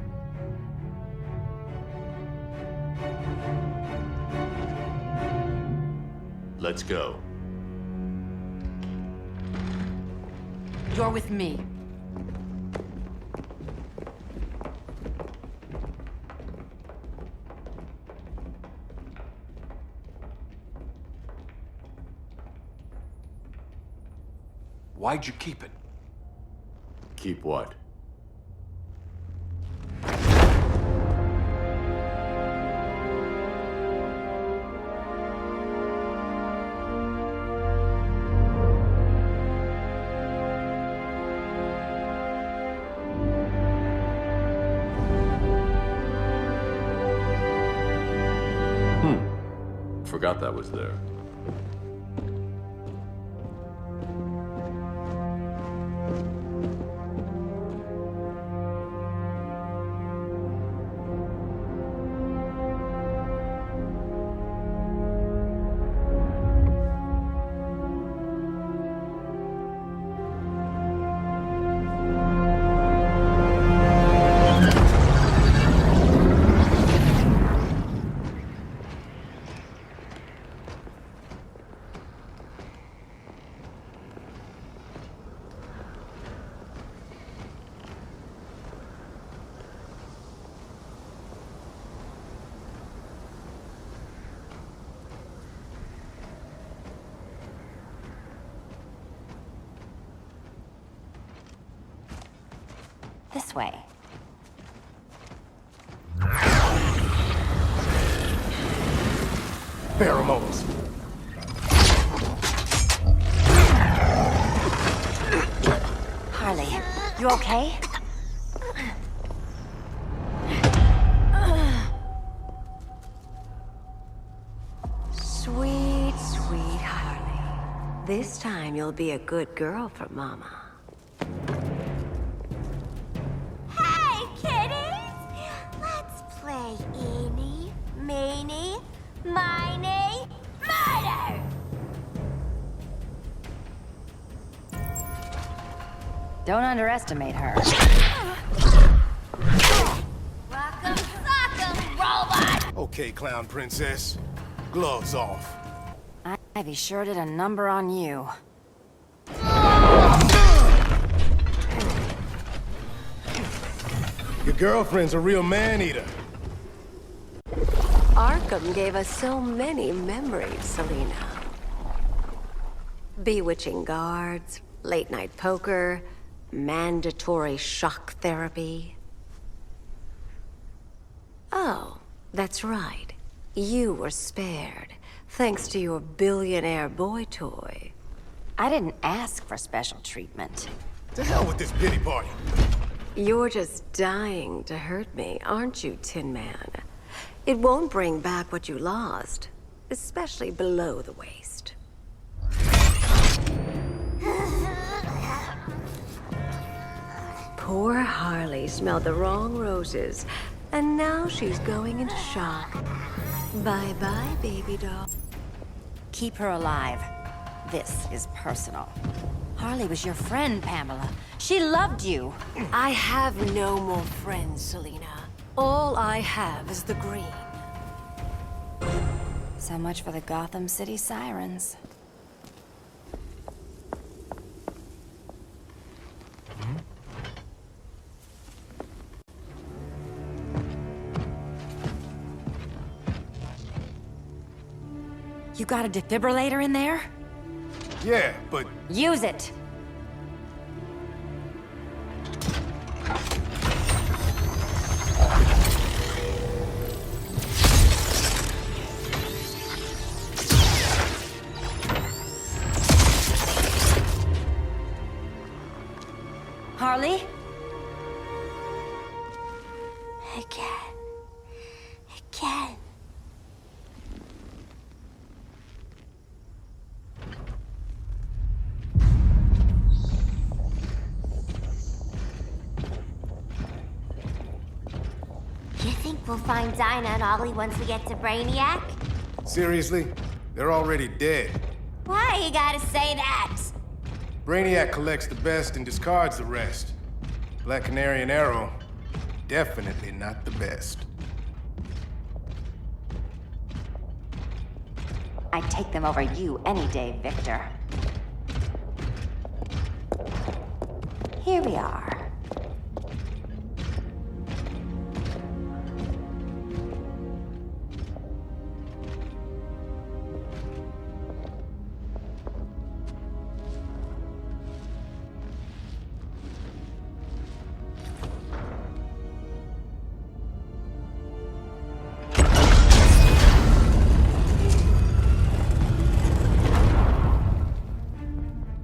Let's go. You're with me. Why'd you keep it? Keep what? Forgot that was there. This way. Pheromones. Harley, you okay? Sweet, sweet Harley. This time you'll be a good girl for Mama. Hey, kiddies! Let's play Eeny, Meeny, Miny, Murder! Don't underestimate her. Rock'em sock'em, robot! Okay, clown princess. Gloves off. Ivy sure did a number on you. Your girlfriend's a real man-eater. Arkham gave us so many memories, Selina. Bewitching guards, late-night poker, mandatory shock therapy. Oh, that's right. You were spared, thanks to your billionaire boy toy. I didn't ask for special treatment. To hell with this pity party. You're just dying to hurt me, aren't you, Tin Man? It won't bring back what you lost, especially below the waist. Poor Harley smelled the wrong roses, and now she's going into shock. Bye-bye, baby doll. Keep her alive. This is personal. Harley was your friend, Pamela. She loved you. I have no more friends, Selina. All I have is the green. So much for the Gotham City Sirens. You got a defibrillator in there? Yeah, but... Use it! Harley? Again. Again. We'll find Dinah and Ollie once we get to Brainiac? Seriously? They're already dead. Why you gotta say that? Brainiac collects the best and discards the rest. Black Canary and Arrow, definitely not the best. I'd take them over you any day, Victor. Here we are.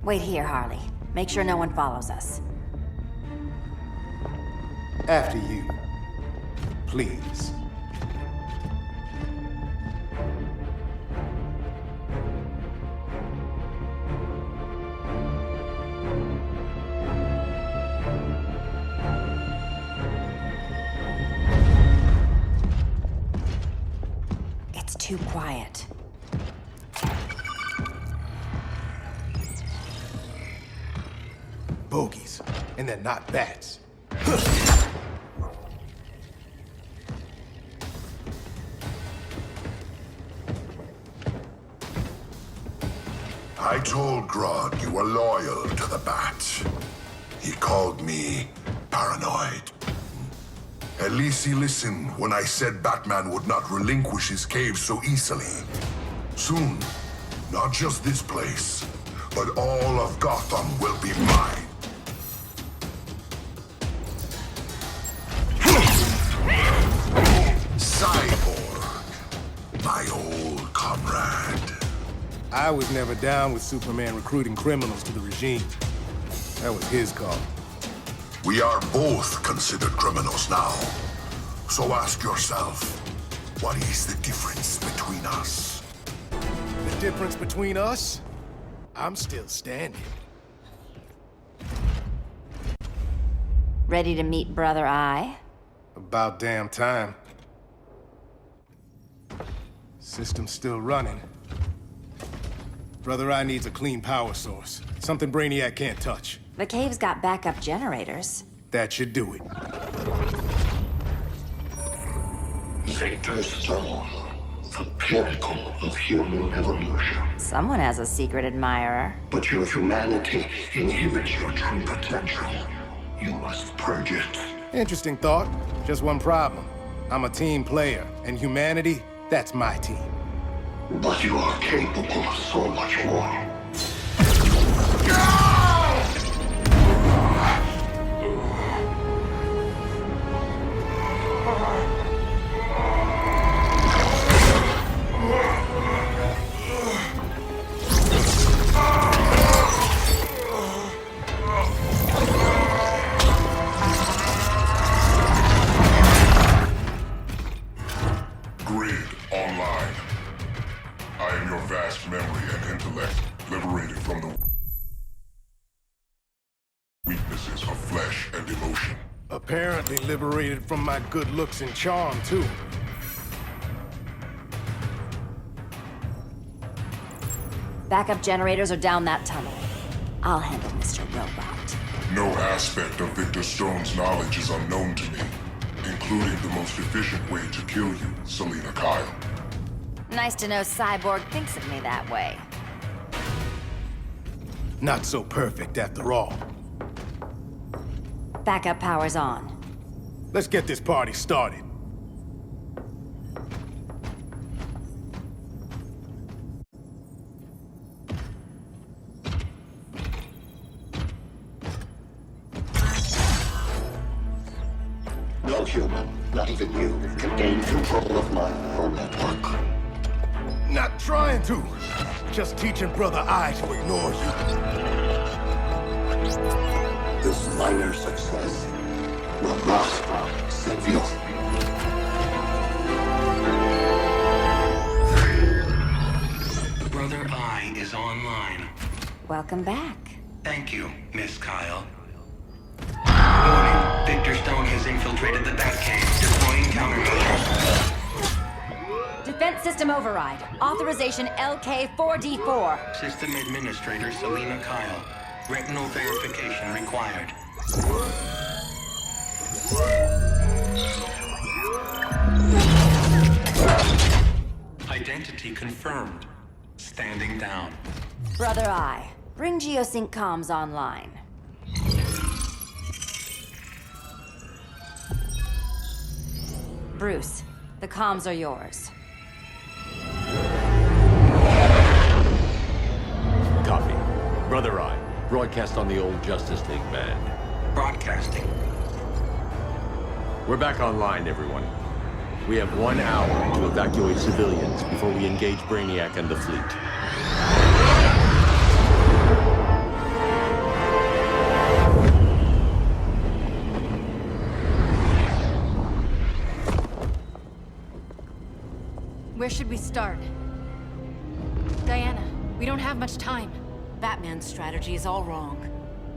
Wait here, Harley. Make sure no one follows us. After you. Please. It's too quiet. Bogies, and they're not bats. I told Grodd you were loyal to the Bat. He called me paranoid. At least he listened when I said Batman would not relinquish his cave so easily. Soon, not just this place, but all of Gotham will be mine. Cyborg, my old comrade. I was never down with Superman recruiting criminals to the regime. That was his call. We are both considered criminals now. So ask yourself, what is the difference between us? The difference between us? I'm still standing. Ready to meet Brother Eye? About damn time. System's still running. Brother Eye needs a clean power source. Something Brainiac can't touch. The cave's got backup generators. That should do it. Victor's Stone, the pinnacle of human evolution. Someone has a secret admirer. But your humanity inhibits your true potential. You must purge it. Interesting thought. Just one problem. I'm a team player, and humanity, that's my team. But you are capable of so much more. Grid online. I am your vast memory and intellect, liberated from the weaknesses of flesh and emotion. Apparently liberated from my good looks and charm, too. Backup generators are down that tunnel. I'll handle Mr. Robot. No aspect of Victor Stone's knowledge is unknown to me, including the most efficient way to kill you, Selina Kyle. Nice to know Cyborg thinks of me that way. Not so perfect after all. Backup power's on. Let's get this party started. No human, not even you, can gain control of my neural network. Not trying to. Just teaching Brother Eye to ignore you. This minor success will not save you. Brother Eye is online. Welcome back. Thank you, Miss Kyle. Warning, Victor Stone has infiltrated the Batcave, deploying countermeasures. Defense system override. Authorization LK4D4. System Administrator Selena Kyle. Retinal verification required. Identity confirmed. Standing down. Brother Eye, bring Geosync comms online. Bruce, the comms are yours. Copy. Brother Eye, broadcast on the old Justice League band. Broadcasting. We're back online, everyone. We have 1 hour to evacuate civilians before we engage Brainiac and the fleet. Where should we start? Diana, we don't have much time. Batman's strategy is all wrong.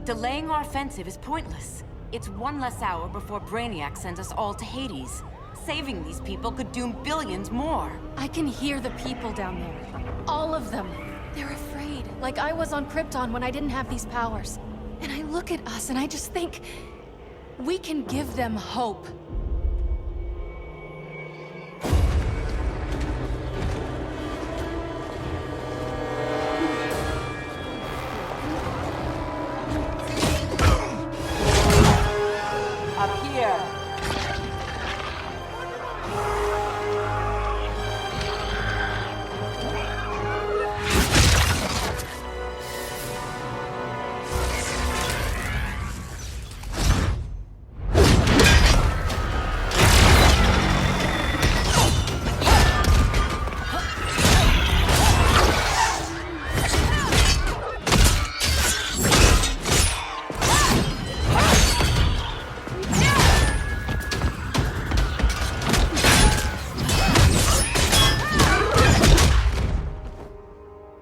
Delaying our offensive is pointless. It's one less hour before Brainiac sends us all to Hades. Saving these people could doom billions more. I can hear the people down there. All of them. They're afraid, like I was on Krypton when I didn't have these powers. And I look at us and I just think, we can give them hope. Up here.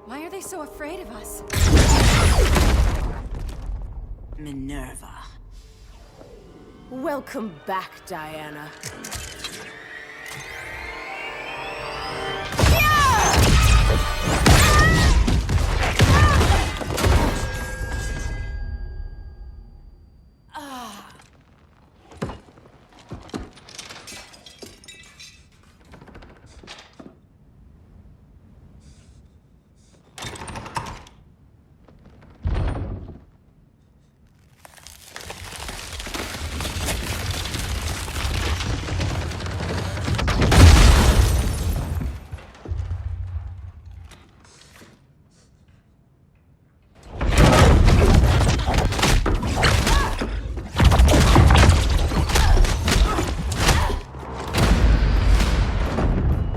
Why are they so afraid of us? Minerva. Welcome back, Diana.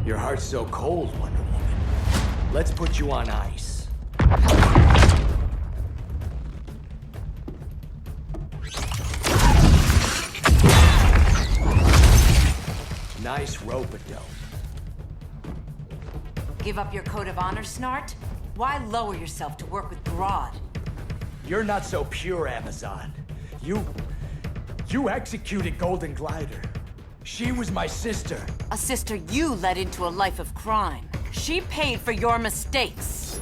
Your heart's so cold, Wonder Woman. Let's put you on ice. Nice rope-a-dope. Give up your code of honor, Snart? Why lower yourself to work with Grodd? You're not so pure, Amazon. You executed Golden Glider. She was my sister. A sister you led into a life of crime. She paid for your mistakes.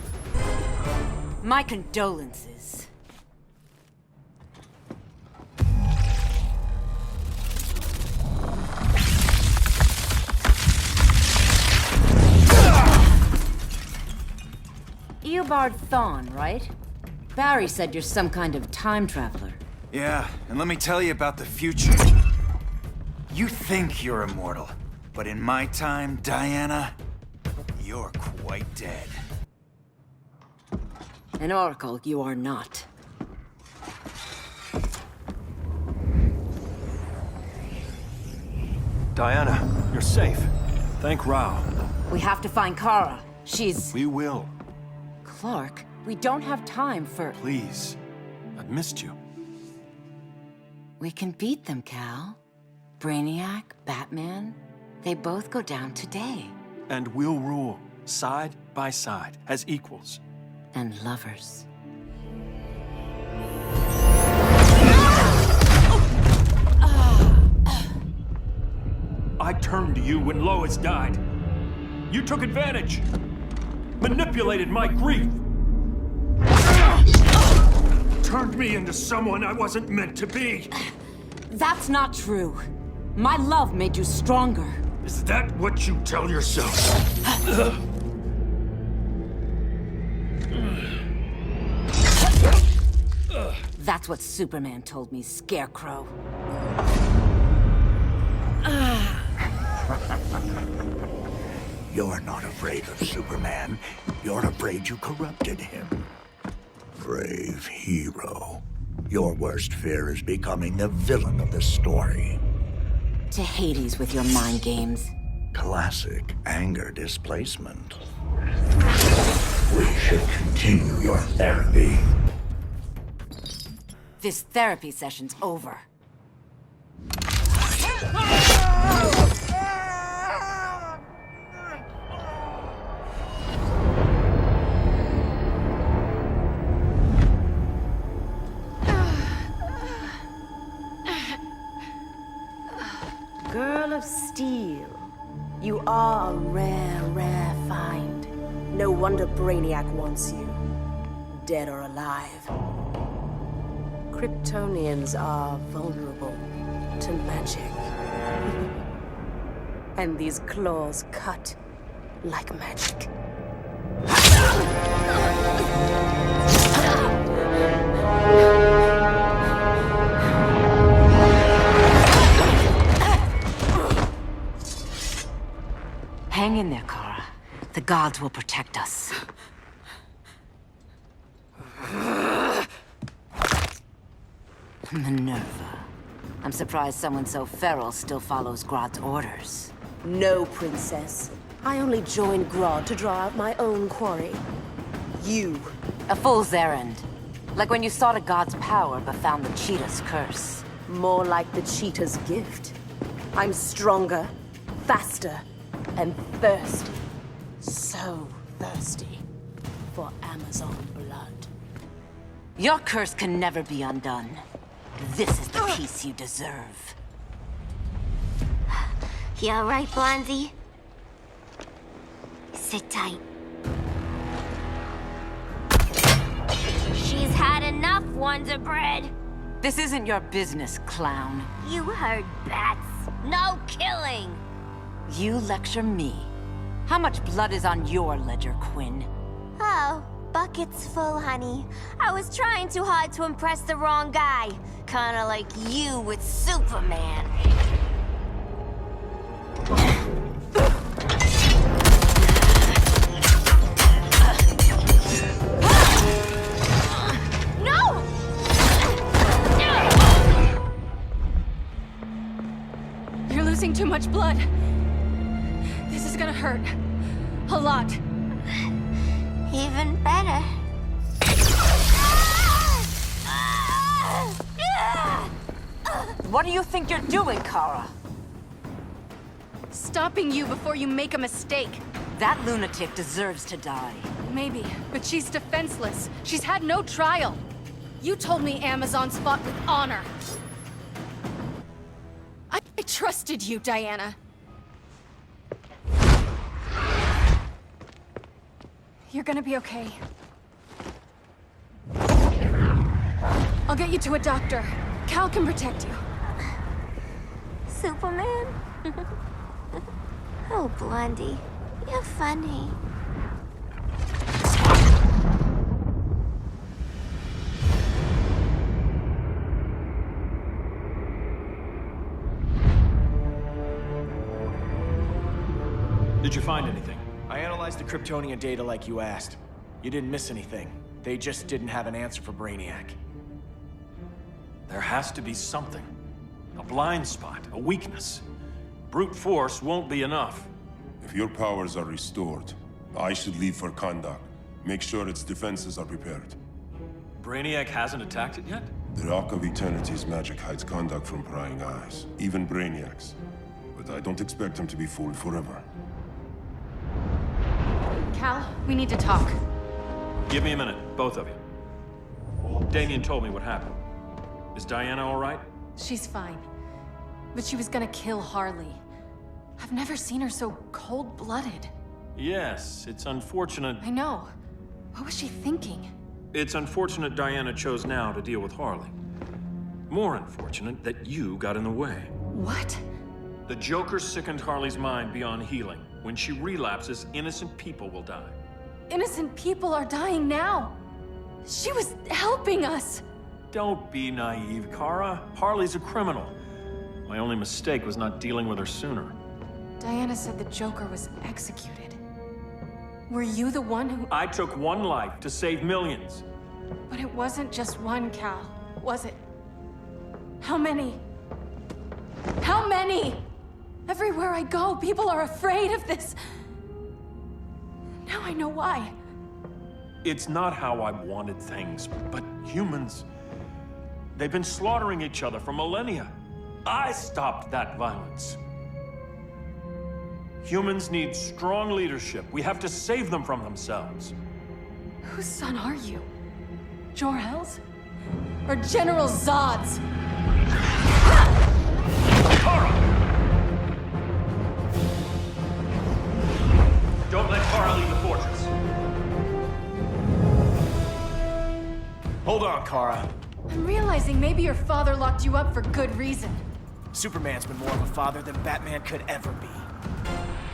My condolences. Eobard Thawne, right? Barry said you're some kind of time traveler. Yeah, and let me tell you about the future. You think you're immortal, but in my time, Diana, you're quite dead. An oracle you are not. Diana, you're safe. Thank Rao. We have to find Kara. She's... We will. Clark, we don't have time for... Please. I've missed you. We can beat them, Cal. Brainiac, Batman, they both go down today. And we'll rule, side by side, as equals. And lovers. turned to you when Lois died. You took advantage. Manipulated my grief. Turned me into someone I wasn't meant to be. That's not true. My love made you stronger. Is that what you tell yourself? That's what Superman told me, Scarecrow. You're not afraid of Superman. You're afraid you corrupted him. Brave hero. Your worst fear is becoming the villain of the story. To Hades with your mind games. Classic anger displacement. We should continue your therapy. This therapy session's over. Girl of Steel, you are a rare, rare find. No wonder Brainiac wants you, dead or alive. Kryptonians are vulnerable to magic. And these claws cut like magic. Hang in there, Kara. The gods will protect us. Minerva. I'm surprised someone so feral still follows Grodd's orders. No, princess. I only joined Grodd to draw out my own quarry. You. A fool's errand. Like when you sought a god's power but found the cheetah's curse. More like the cheetah's gift. I'm stronger, faster, and thirsty. So thirsty for Amazon blood. Your curse can never be undone. This is the peace you deserve. You all right, Blondie? Sit tight. She's had enough, Wonder Bread. This isn't your business, clown. You heard bats. No killing. You lecture me. How much blood is on your ledger, Quinn? Oh, bucket's full, honey. I was trying too hard to impress the wrong guy. Kinda like you with Superman. No! You're losing too much blood. This is gonna hurt. A lot. Even better. What do you think you're doing, Kara? Stopping you before you make a mistake. That lunatic deserves to die. Maybe, but she's defenseless. She's had no trial. You told me Amazons fought with honor. I trusted you, Diana. You're gonna be okay. I'll get you to a doctor. Cal can protect you. Superman? Oh, Blondie, you're funny. Did you find anything? I analyzed the Kryptonian data like you asked. You didn't miss anything. They just didn't have an answer for Brainiac. There has to be something. A blind spot, a weakness. Brute force won't be enough. If your powers are restored, I should leave for Kahndaq. Make sure its defenses are prepared. Brainiac hasn't attacked it yet? The Rock of Eternity's magic hides Kahndaq from prying eyes, even Brainiac's. But I don't expect him to be fooled forever. Cal, we need to talk. Give me a minute, both of you. Damien told me what happened. Is Diana all right? She's fine. But she was gonna kill Harley. I've never seen her so cold-blooded. Yes, it's unfortunate. I know. What was she thinking? It's unfortunate Diana chose now to deal with Harley. More unfortunate that you got in the way. What? The Joker sickened Harley's mind beyond healing. When she relapses, innocent people will die. Innocent people are dying now. She was helping us. Don't be naive, Kara. Harley's a criminal. My only mistake was not dealing with her sooner. Diana said the Joker was executed. Were you the one who... I took one life to save millions. But it wasn't just one, Cal, was it? How many? How many? Everywhere I go, people are afraid of this. Now I know why. It's not how I wanted things, but humans... They've been slaughtering each other for millennia. I stopped that violence. Humans need strong leadership. We have to save them from themselves. Whose son are you? Jor-El's? Or General Zod's? Kara! Don't let Kara leave the fortress. Hold on, Kara. I'm realizing maybe your father locked you up for good reason. Superman's been more of a father than Batman could ever be.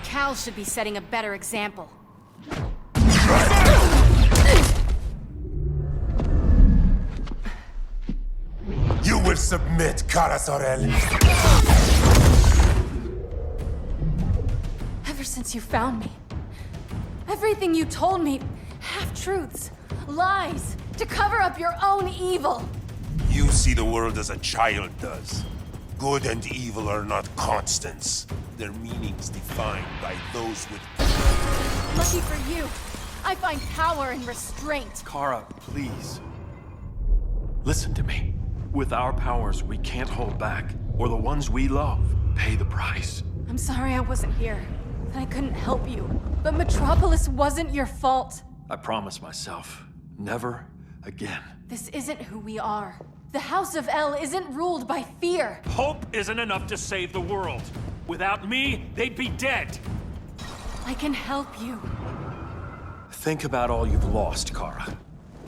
Cal should be setting a better example. You will submit, Kara Zor-El. Ever since you found me, everything you told me, half-truths, lies, to cover up your own evil. You see the world as a child does. Good and evil are not constants. Their meanings defined by those with... Lucky for you, I find power in restraint. Kara, please. Listen to me. With our powers, we can't hold back, or the ones we love pay the price. I'm sorry I wasn't here, that I couldn't help you. But Metropolis wasn't your fault. I promise myself, never again. This isn't who we are. The House of El isn't ruled by fear. Hope isn't enough to save the world. Without me, they'd be dead. I can help you. Think about all you've lost, Kara.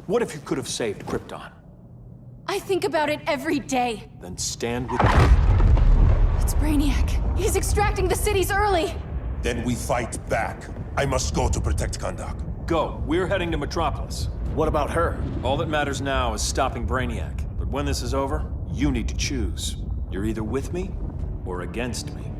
What if you could have saved Krypton? I think about it every day. Then stand with me. It's Brainiac. He's extracting the cities early. Then we fight back. I must go to protect Kahndaq. Go. We're heading to Metropolis. What about her? All that matters now is stopping Brainiac. But when this is over, you need to choose. You're either with me or against me.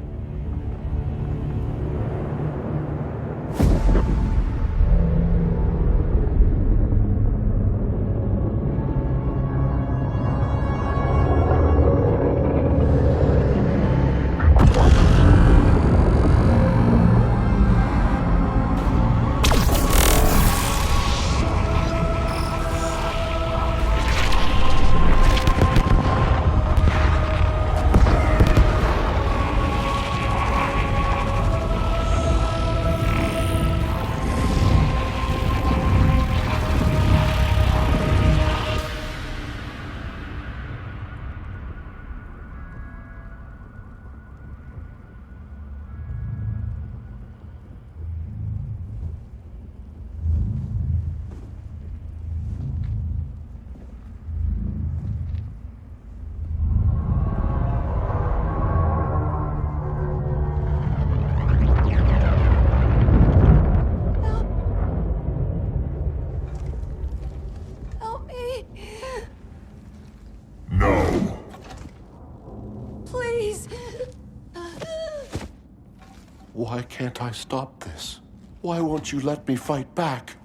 Why can't I stop this? Why won't you let me fight back?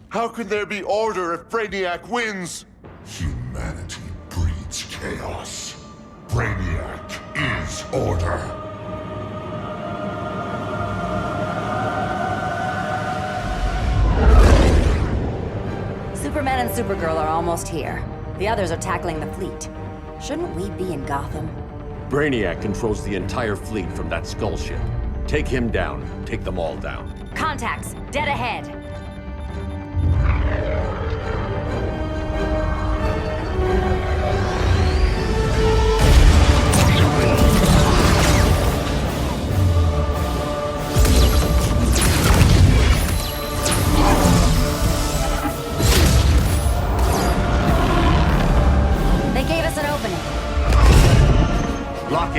How can there be order if Brainiac wins? Humanity breeds chaos. Brainiac is order. Superman and Supergirl are almost here. The others are tackling the fleet. Shouldn't we be in Gotham? Brainiac controls the entire fleet from that skull ship. Take him down. Take them all down. Contacts, dead ahead.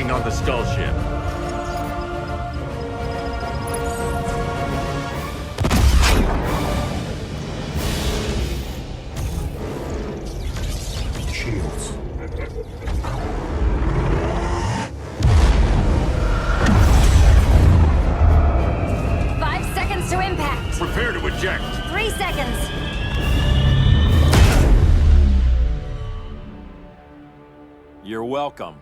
landing on the Skull ship. Shields. To impact. Prepare to eject. 3 seconds. You're welcome.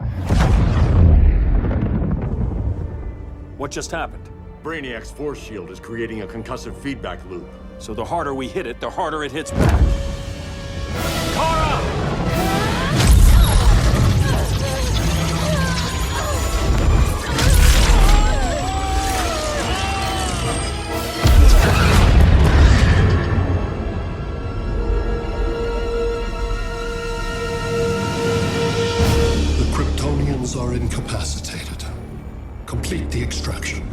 What just happened? Brainiac's force shield is creating a concussive feedback loop. So the harder we hit it, the harder it hits back. Kara! Are incapacitated. Complete the extraction.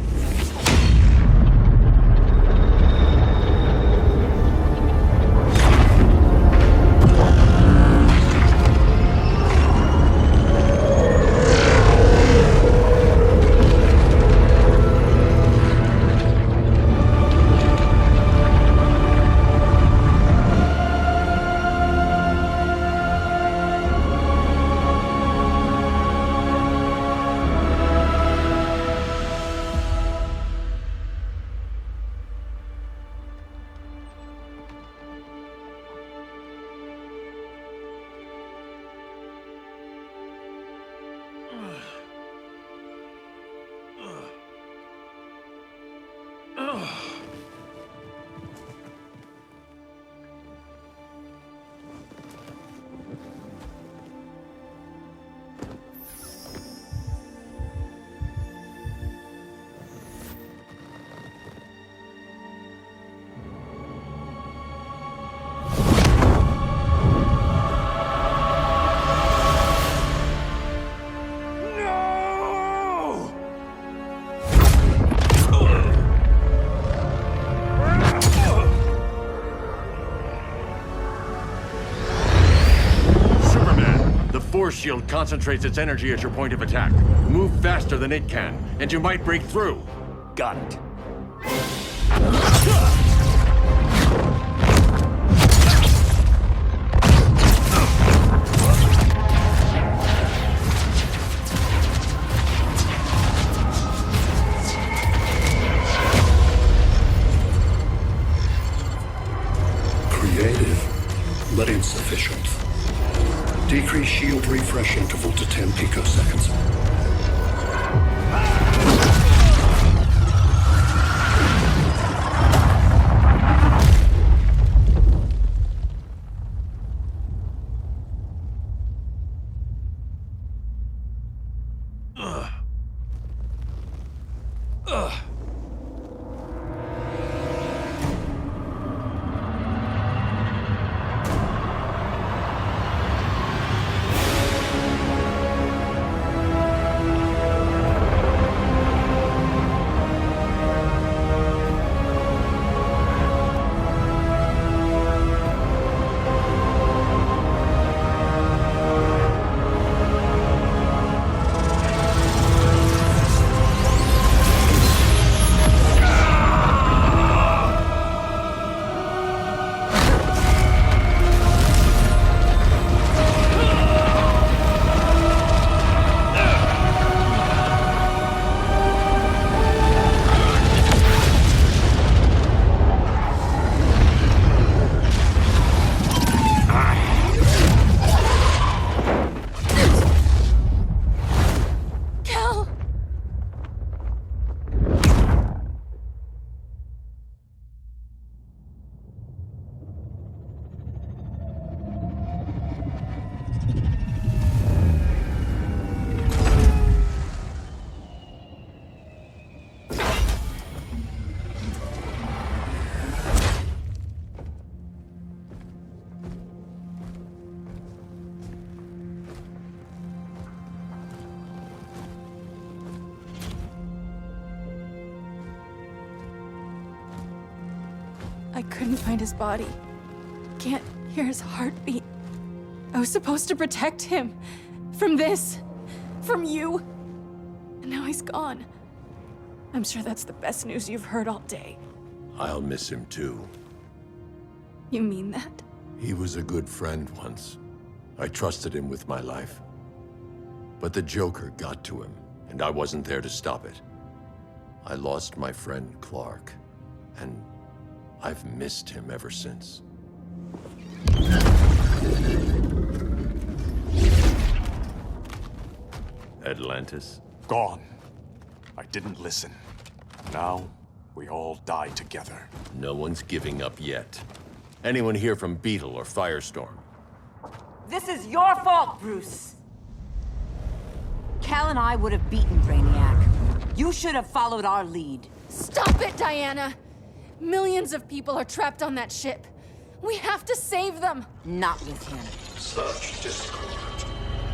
Force shield concentrates its energy at your point of attack. Move faster than it can, and you might break through. Got it. Creative, but insufficient. Decrease shield refresh interval to 10 picoseconds. I couldn't find his body. Can't hear his heartbeat. I was supposed to protect him. From this. From you. And now he's gone. I'm sure that's the best news you've heard all day. I'll miss him too. You mean that? He was a good friend once. I trusted him with my life. But the Joker got to him, and I wasn't there to stop it. I lost my friend Clark, and I've missed him ever since. Atlantis? Gone. I didn't listen. Now, we all die together. No one's giving up yet. Anyone here from Beetle or Firestorm? This is your fault, Bruce! Cal and I would have beaten Brainiac. You should have followed our lead. Stop it, Diana! Millions of people are trapped on that ship. We have to save them! Not with him. Such discord.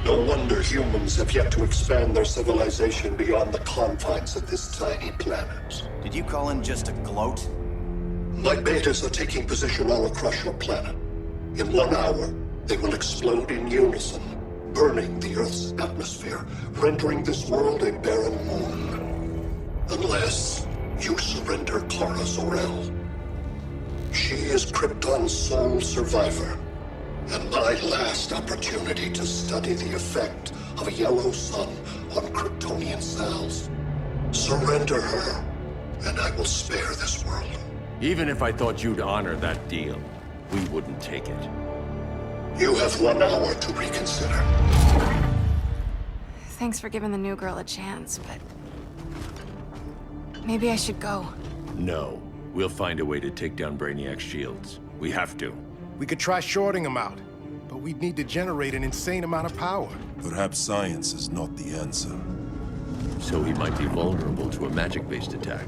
No wonder humans have yet to expand their civilization beyond the confines of this tiny planet. Did you call him just a gloat? My betas are taking position all across your planet. In 1 hour, they will explode in unison, burning the Earth's atmosphere, rendering this world a barren moon. Unless you surrender Clara Zor-El. She is Krypton's sole survivor, and my last opportunity to study the effect of a yellow sun on Kryptonian cells. Surrender her, and I will spare this world. Even if I thought you'd honor that deal, we wouldn't take it. You have 1 hour to reconsider. Thanks for giving the new girl a chance, but... maybe I should go. No. We'll find a way to take down Brainiac's shields. We have to. We could try shorting him out, but we'd need to generate an insane amount of power. Perhaps science is not the answer. So he might be vulnerable to a magic-based attack.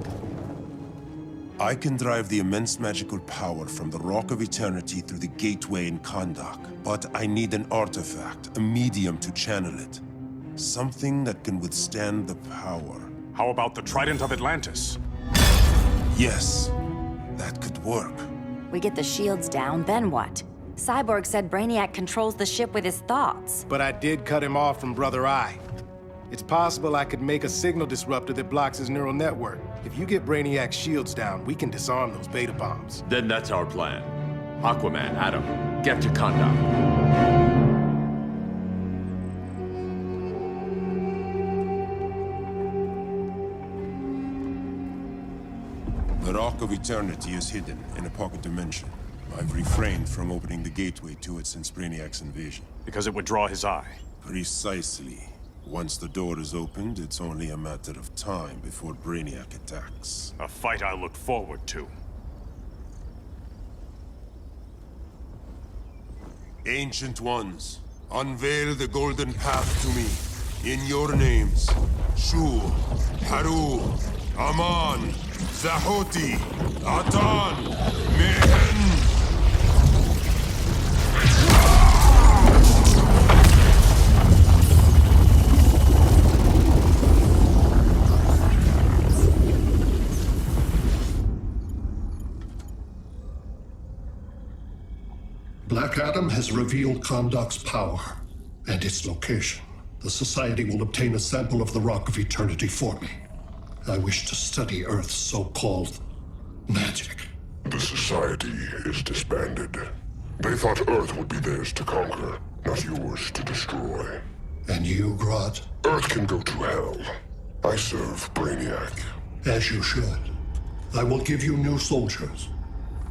I can drive the immense magical power from the Rock of Eternity through the gateway in Kahndaq, but I need an artifact, a medium to channel it. Something that can withstand the power. How about the Trident of Atlantis? Yes, that could work. We get the shields down, then what? Cyborg said Brainiac controls the ship with his thoughts. But I did cut him off from Brother Eye. It's possible I could make a signal disruptor that blocks his neural network. If you get Brainiac's shields down, we can disarm those beta bombs. Then that's our plan. Aquaman, Adam, get to Kahndaq. The Rock of Eternity is hidden in a pocket dimension. I've refrained from opening the gateway to it since Brainiac's invasion. Because it would draw his eye. Precisely. Once the door is opened, it's only a matter of time before Brainiac attacks. A fight I look forward to. Ancient Ones, unveil the golden path to me. In your names, Shu, Haru, Aman, Zahoti, Atan, Mehen! Black Adam has revealed Kahndaq's power and its location. The Society will obtain a sample of the Rock of Eternity for me. I wish to study Earth's so-called magic. The Society is disbanded. They thought Earth would be theirs to conquer, not yours to destroy. And you, Grodd? Earth can go to hell. I serve Brainiac. As you should. I will give you new soldiers.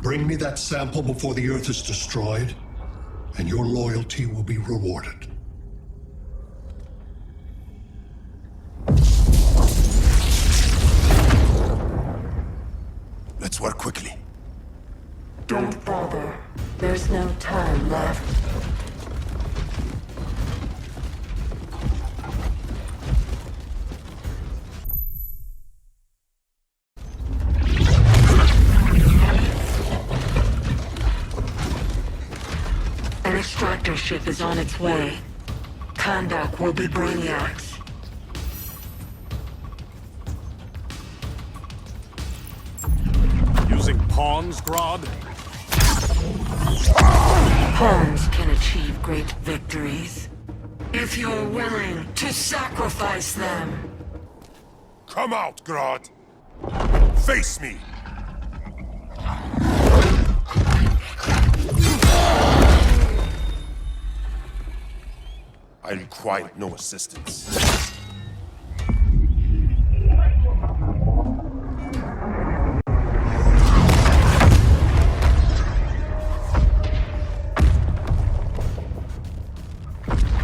Bring me that sample before the Earth is destroyed, and your loyalty will be rewarded. Let's work quickly. Don't bother. There's no time left. An extractor ship is on its way. Kahndaq will be Brainiac's. Using pawns, Grodd? Pawns can achieve great victories if you're willing to sacrifice them. Come out, Grodd! Face me! I require no assistance.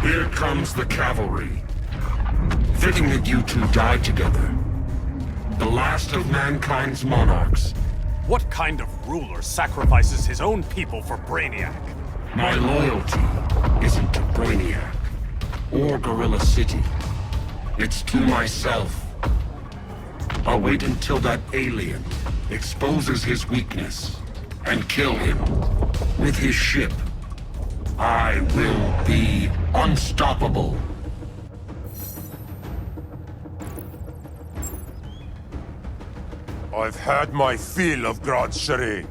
Here comes the cavalry. Fitting that you two die together. The last of mankind's monarchs. What kind of ruler sacrifices his own people for Brainiac? My loyalty isn't to Brainiac or Gorilla City. It's to myself. I'll wait until that alien exposes his weakness and kill him with his ship. I will be unstoppable. I've had my fill of Grodd's charade.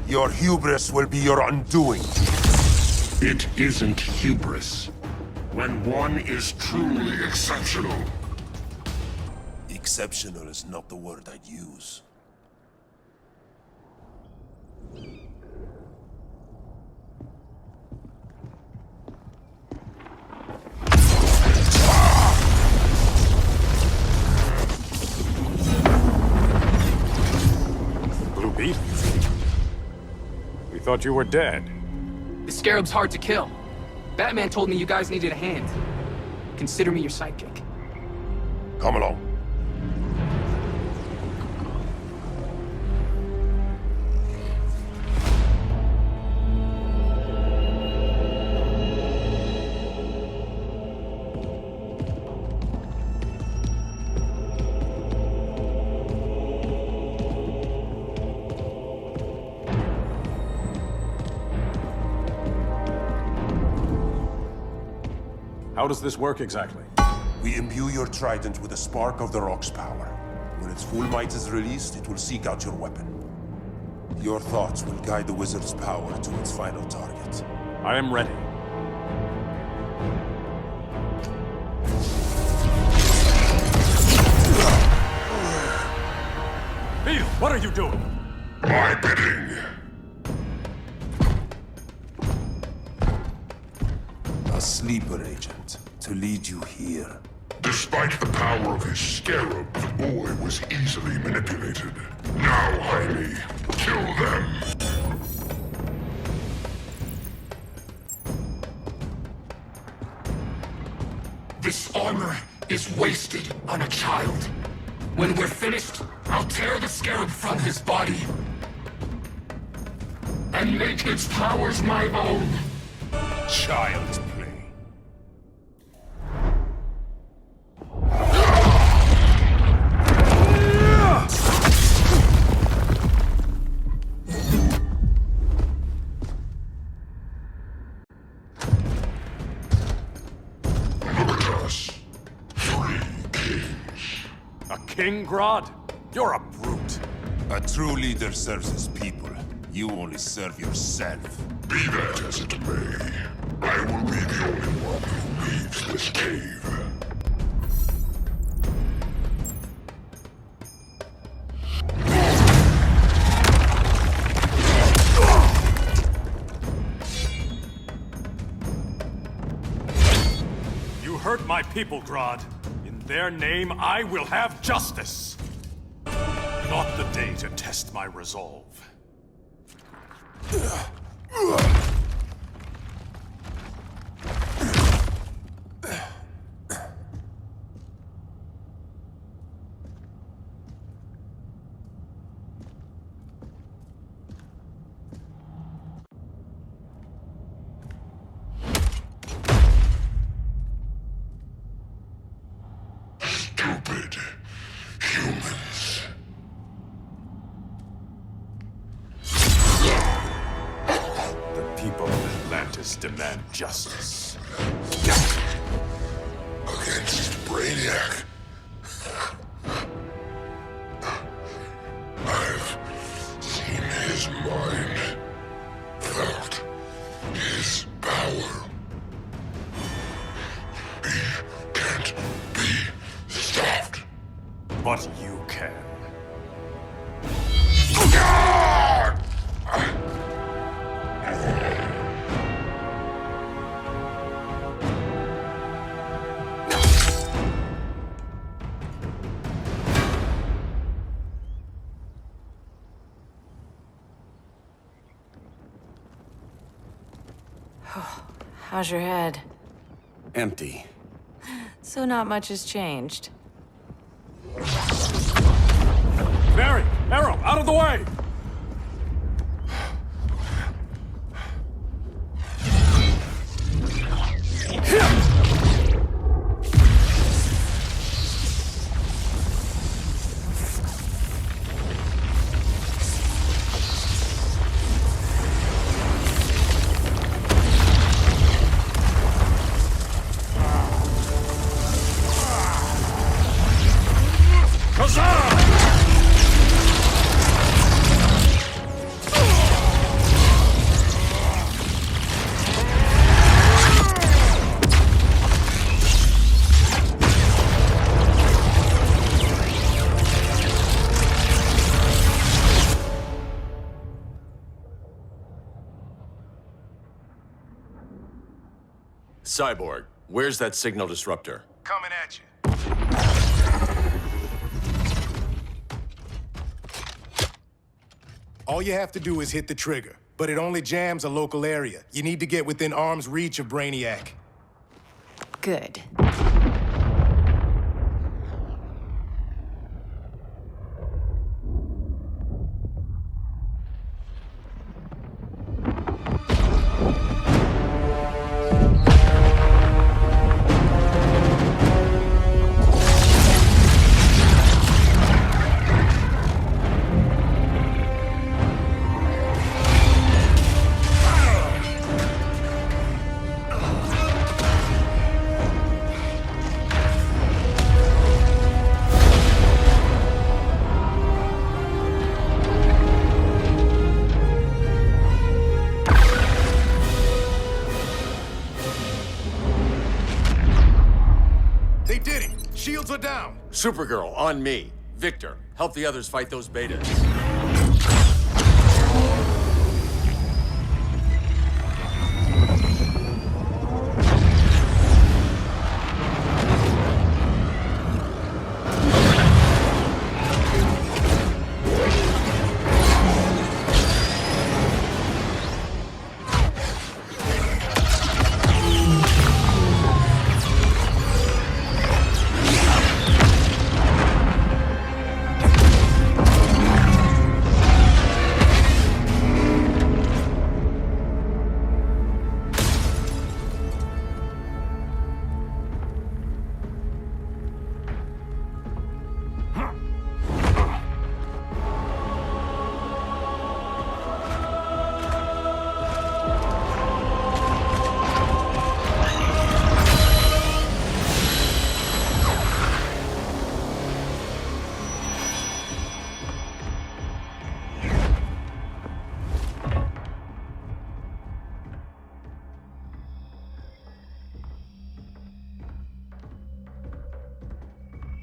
Your hubris will be your undoing. It isn't hubris when one is truly exceptional. Exceptional is not the word I'd use. Pete? We thought you were dead. The Scarab's hard to kill. Batman told me you guys needed a hand. Consider me your sidekick. Come along. How does this work exactly? We imbue your trident with a spark of the rock's power. When its full might is released, it will seek out your weapon. Your thoughts will guide the wizard's power to its final target. I am ready. Beetle, what are you doing? My bidding. A sleeper agent to lead you here. Despite the power of his scarab, the boy was easily manipulated. Now, Jaime, kill them! This armor is wasted on a child. When we're finished, I'll tear the scarab from his body and make its powers my own. Child's play. King Grodd? You're a brute. A true leader serves his people. You only serve yourself. Be that as it may, I will be the only one who leaves this cave. You hurt my people, Grodd. In their name, I will have justice. Not the day to test my resolve. Stupid humans. The people of Atlantis demand justice. Against Brainiac. I've seen his mind, felt his power. How's your head? Empty. So not much has changed. Barry! Arrow! Out of the way! Cyborg, where's that signal disruptor? Coming at you. All you have to do is hit the trigger, but it only jams a local area. You need to get within arm's reach of Brainiac. Good. They did it! Shields are down! Supergirl, on me. Victor, help the others fight those betas.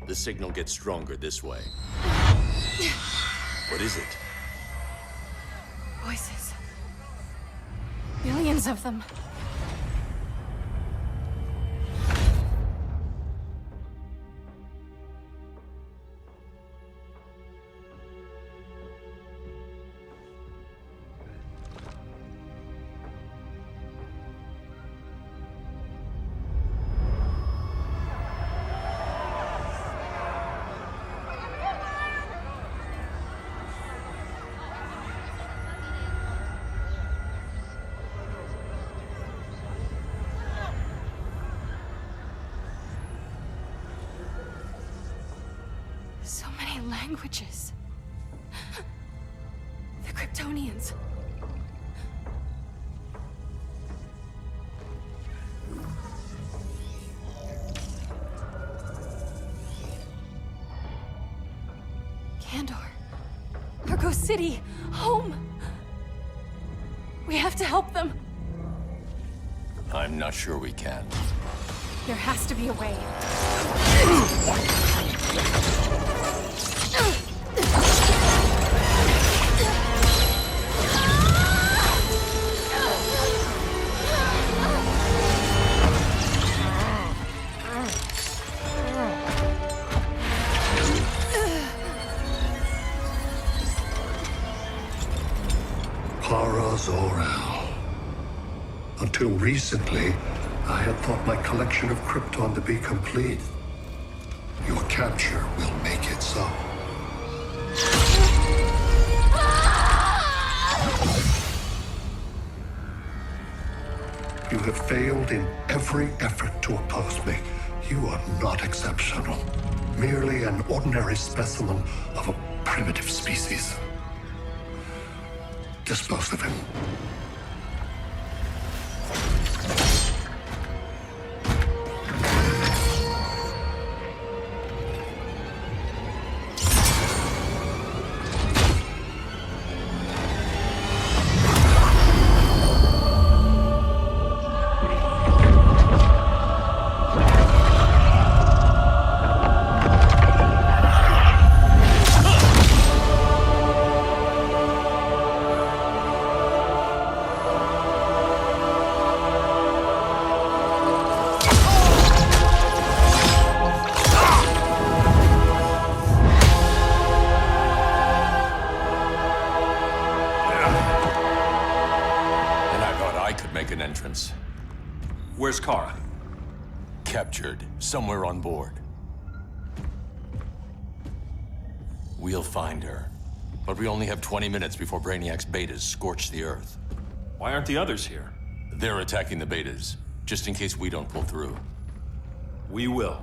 The signal gets stronger this way. What is it? Voices. Millions of them. So many languages. The Kryptonians. Kandor. Argo City. Home. We have to help them. I'm not sure we can. There has to be a way. Para Zor-El. Until recently, I had thought my collection of Krypton to be complete. Your capture will make it so. You have failed in every effort to oppose me. You are not exceptional. Merely an ordinary specimen of a primitive species. Dispose of him. Where's Kara? Captured, somewhere on board. We'll find her. But we only have 20 minutes before Brainiac's betas scorch the Earth. Why aren't the others here? They're attacking the betas, just in case we don't pull through. We will.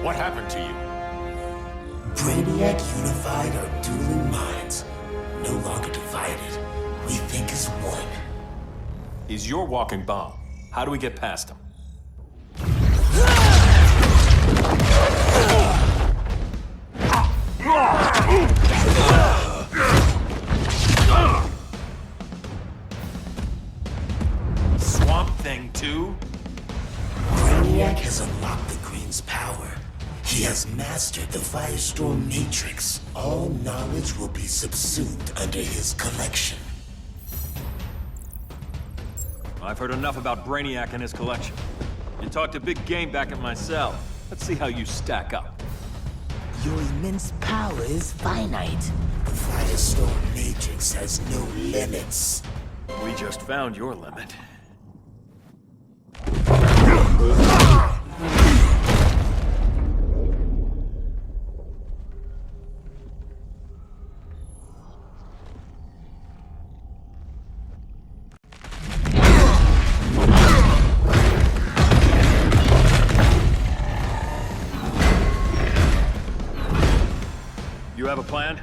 What happened to you? Brainiac unified our dueling minds. No longer divided. We think as one. He's your walking bomb. How do we get past him? Swamp Thing 2? Brainiac has unlocked the Green's power. He has mastered the Firestorm Matrix. All knowledge will be subsumed under his collection. I've heard enough about Brainiac and his collection. You talked a big game back at my cell. Let's see how you stack up. Your immense power is finite. The Firestorm Matrix has no limits. We just found your limit. You have a plan?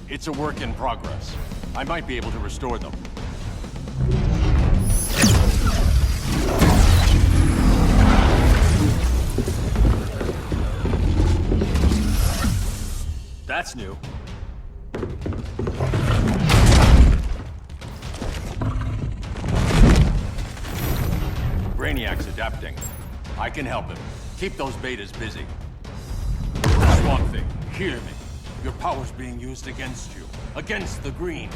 It's a work in progress. I might be able to restore them. That's new. Brainiac's adapting. I can help him. Keep those betas busy. Swamp Thing, hear me. Your power's being used against you. Against the Green.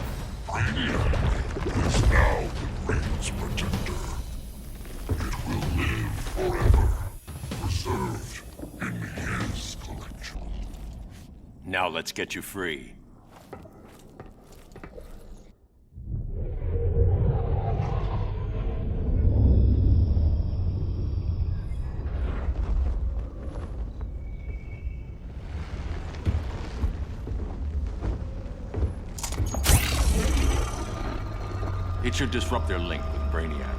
Brainiac is now the Green's protector. It will live forever. Preserved in his collection. Now let's get you free. It should disrupt their link with Brainiac.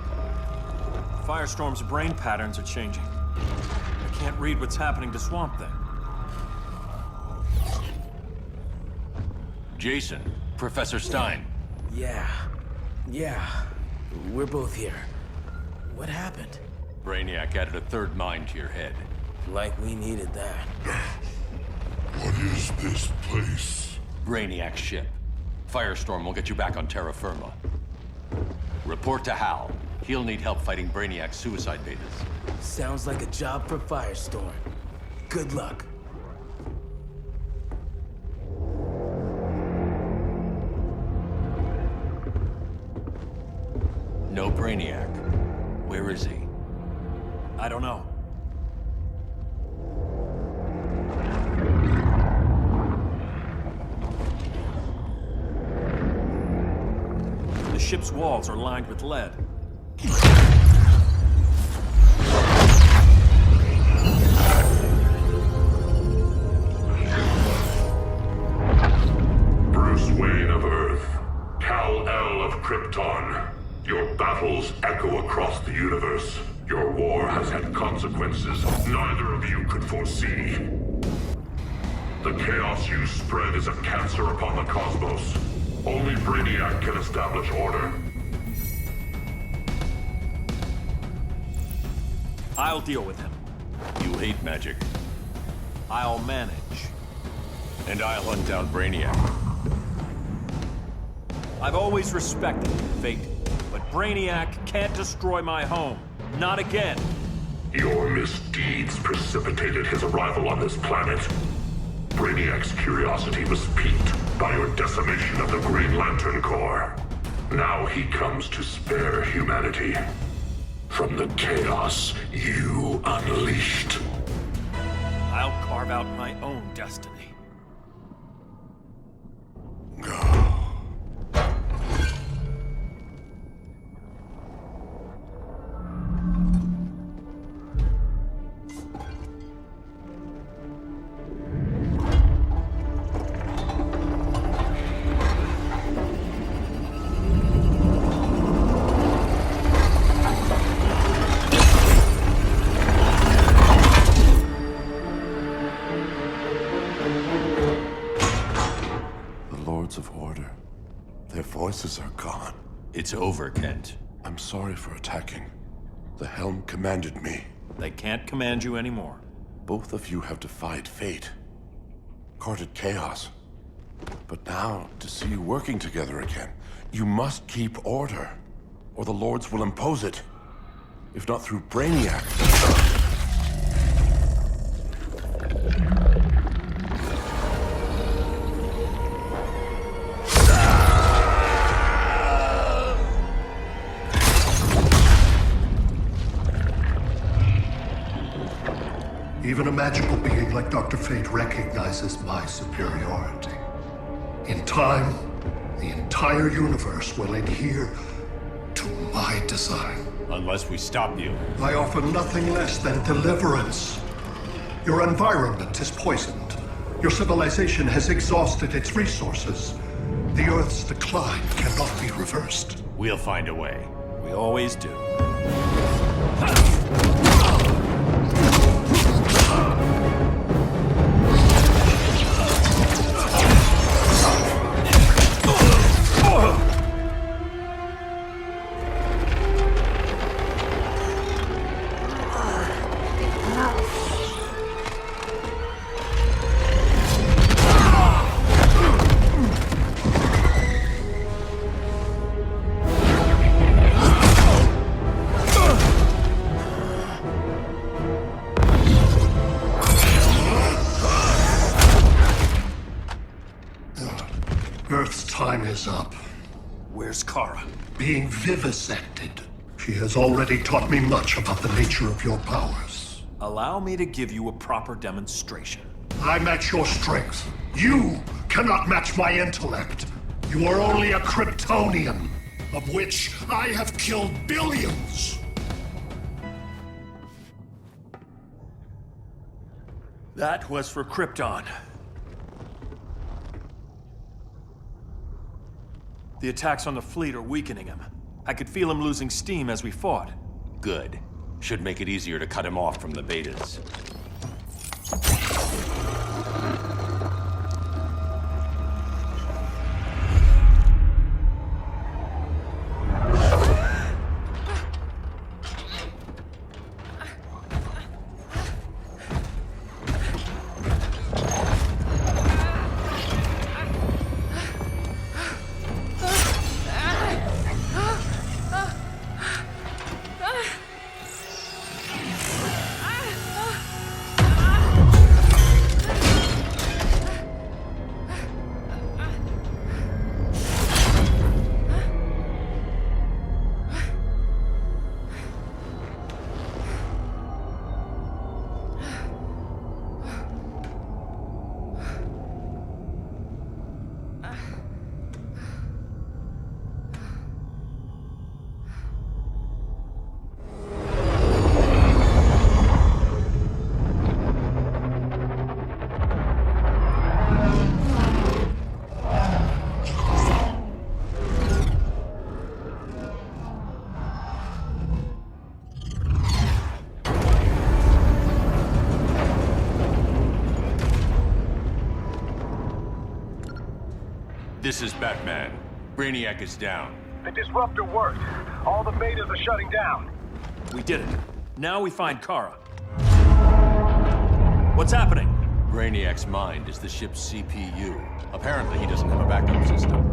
Firestorm's brain patterns are changing. I can't read what's happening to Swamp Thing. Jason, Professor Stein. Yeah. We're both here. What happened? Brainiac added a third mind to your head. Like we needed that. What is this place? Brainiac's ship. Firestorm will get you back on terra firma. Report to Hal. He'll need help fighting Brainiac's suicide betas. Sounds like a job for Firestorm. Good luck. No Brainiac. Where is he? I don't know. The ship's walls are lined with lead. Bruce Wayne of Earth, Kal-El of Krypton. Your battles echo across the universe. Your war has had consequences neither of you could foresee. The chaos you spread is a cancer upon the cosmos. Only Brainiac can establish order. I'll deal with him. You hate magic. I'll manage. And I'll hunt down Brainiac. I've always respected fate, but Brainiac can't destroy my home. Not again. Your misdeeds precipitated his arrival on this planet. Brainiac's curiosity was piqued by your decimation of the Green Lantern Corps. Now he comes to spare humanity from the chaos you unleashed. I'll carve out my own destiny. Of order. Their voices are gone. It's over, Kent. I'm sorry for attacking. The Helm commanded me. They can't command you anymore. Both of you have defied fate. Courted chaos. But now, to see you working together again, you must keep order, or the Lords will impose it. If not through Brainiac. Even a magical being like Dr. Fate recognizes my superiority. In time, the entire universe will adhere to my design. Unless we stop you. I offer nothing less than deliverance. Your environment is poisoned. Your civilization has exhausted its resources. The Earth's decline cannot be reversed. We'll find a way. We always do. Earth's time is up. Where's Kara? Being vivisected. She has already taught me much about the nature of your powers. Allow me to give you a proper demonstration. I match your strength. You cannot match my intellect. You are only a Kryptonian, of which I have killed billions. That was for Krypton. The attacks on the fleet are weakening him. I could feel him losing steam as we fought. Good. Should make it easier to cut him off from the betas. This is Batman. Brainiac is down. The disruptor worked. All the betas are shutting down. We did it. Now we find Kara. What's happening? Brainiac's mind is the ship's CPU. Apparently, he doesn't have a backup system.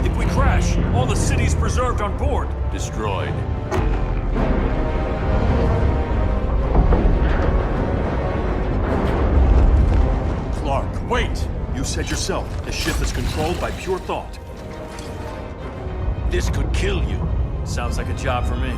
If we crash, all the city's preserved on board. Destroyed. Clark, wait! You said yourself, the ship is controlled by pure thought. This could kill you. Sounds like a job for me.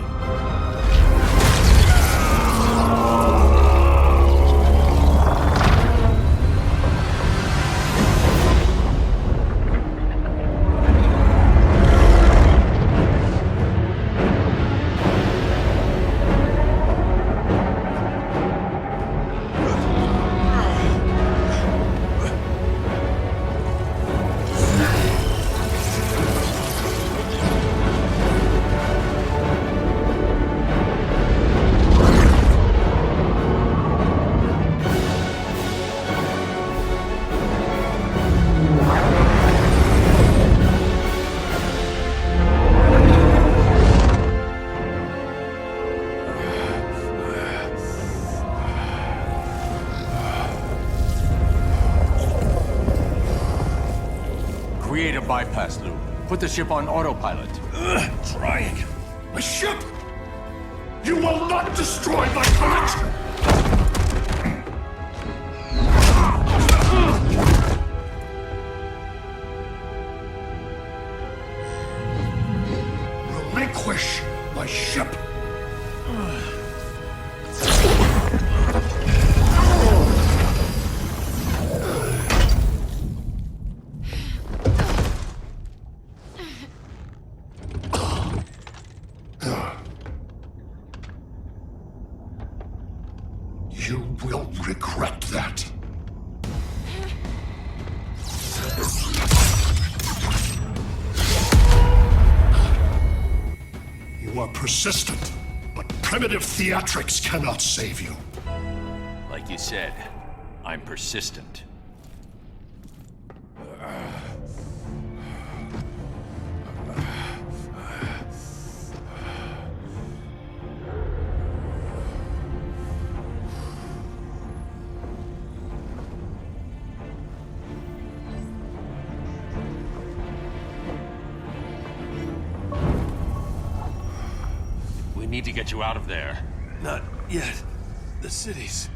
Create a bypass loop. Put the ship on autopilot. Trying. My ship! You will not destroy my collection! Relinquish my ship! You will regret that. You are persistent, but primitive theatrics cannot save you. Like you said, I'm persistent. We need to get you out of there. Not yet. The city's...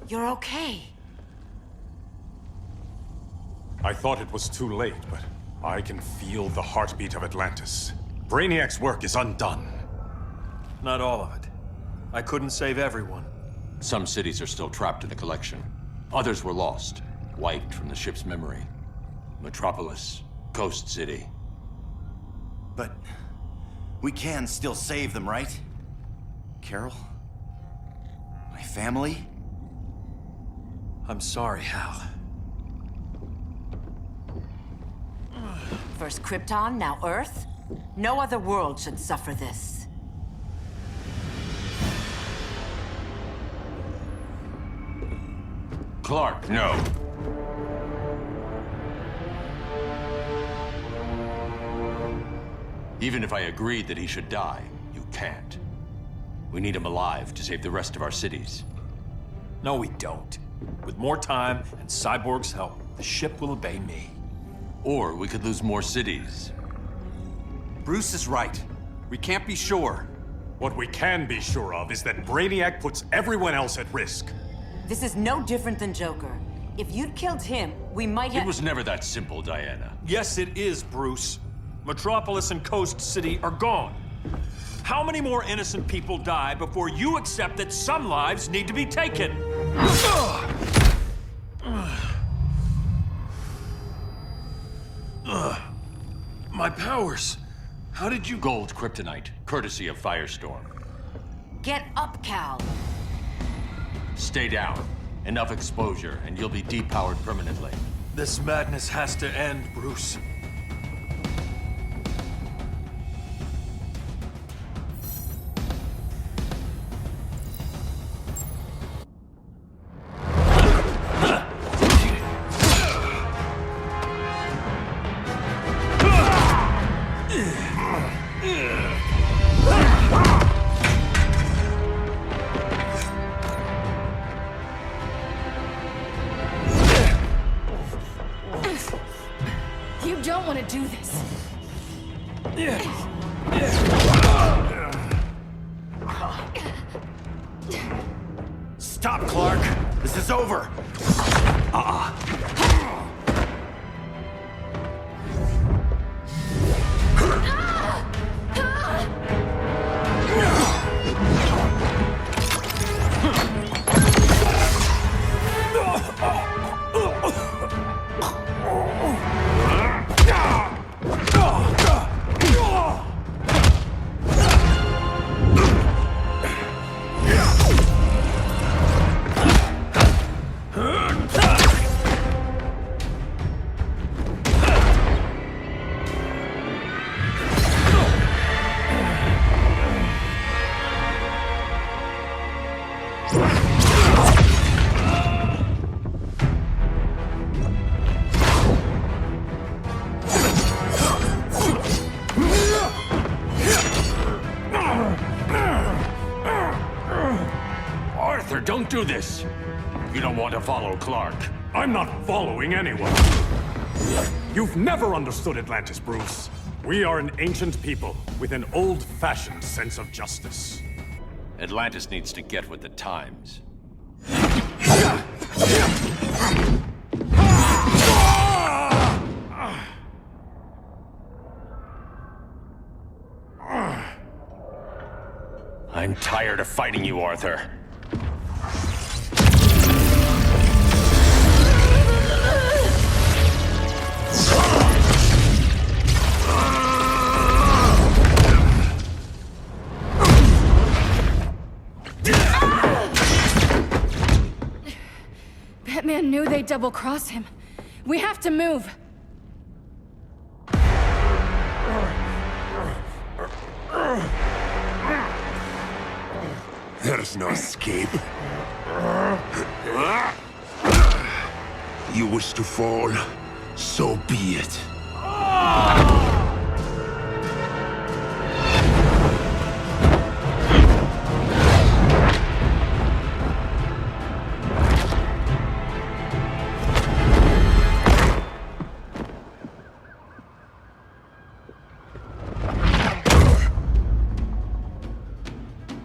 You're okay. I thought it was too late, but I can feel the heartbeat of Atlantis. Brainiac's work is undone. Not all of it. I couldn't save everyone. Some cities are still trapped in the collection. Others were lost, wiped from the ship's memory. Metropolis, Ghost City. But we can still save them, right? Carol? My family? I'm sorry, Hal. First Krypton, now Earth? No other world should suffer this. Clark, no. Even if I agreed that he should die, you can't. We need him alive to save the rest of our cities. No, we don't. With more time and Cyborg's help, the ship will obey me. Or we could lose more cities. Bruce is right. We can't be sure. What we can be sure of is that Brainiac puts everyone else at risk. This is no different than Joker. If you'd killed him, we might have— It was never that simple, Diana. Yes, it is, Bruce. Metropolis and Coast City are gone. How many more innocent people die before you accept that some lives need to be taken? My powers. How did you— Gold kryptonite, courtesy of Firestorm. Get up, Cal. Stay down. Enough exposure, and you'll be depowered permanently. This madness has to end, Bruce. You don't want to do this. Stop, Clark! This is over! Arthur, don't do this! You don't want to follow Clark. I'm not following anyone. You've never understood Atlantis, Bruce. We are an ancient people with an old-fashioned sense of justice. Atlantis needs to get with the times. I'm tired of fighting you, Arthur. Batman knew they'd double-cross him. We have to move. There's no escape. You wish to fall, so be it.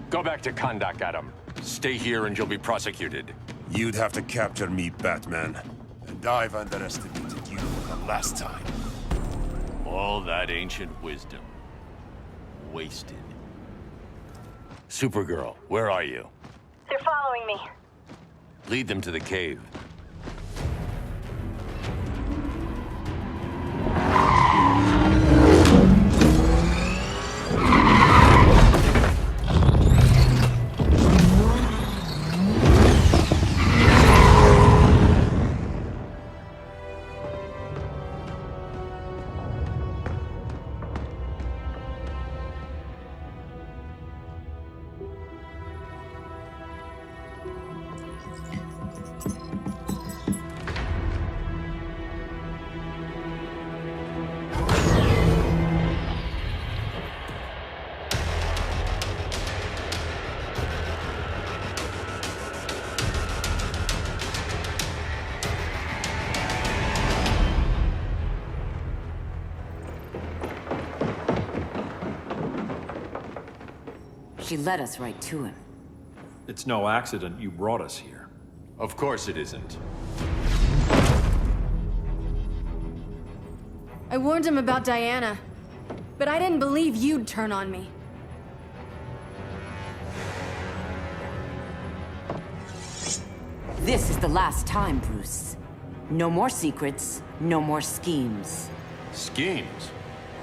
Go back to Kahndaq, Adam. Stay here and you'll be prosecuted. You'd have to capture me, Batman. And I've underestimated you the last time. All that ancient wisdom. Wasted. Supergirl, where are you? They're following me. Lead them to the cave. She led us right to him. It's no accident you brought us here. Of course it isn't. I warned him about Diana, but I didn't believe you'd turn on me. This is the last time, Bruce. No more secrets, no more schemes. Schemes?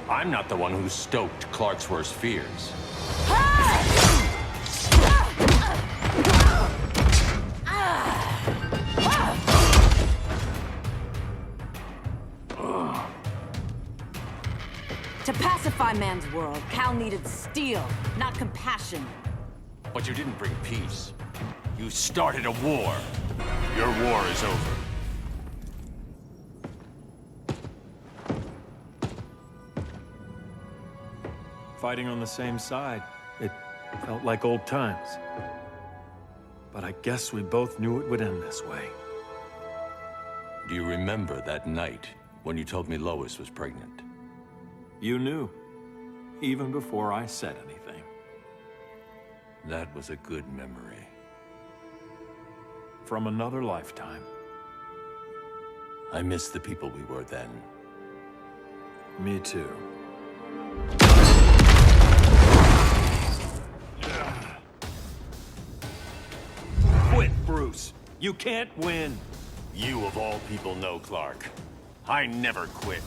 I'm not the one who stoked Clark's worst fears. To pacify man's world, Cal needed steel, not compassion. But you didn't bring peace. You started a war. Your war is over. Fighting on the same side, it felt like old times. But I guess we both knew it would end this way. Do you remember that night when you told me Lois was pregnant? You knew, even before I said anything. That was a good memory. From another lifetime. I miss the people we were then. Me too. Quit, Bruce. You can't win. You of all people know, Clark. I never quit.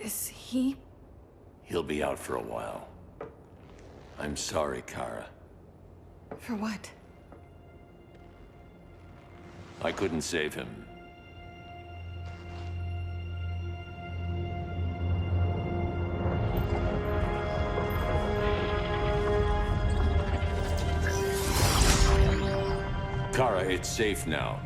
Is he? He'll be out for a while. I'm sorry, Kara. For what? I couldn't save him. Kara, it's safe now.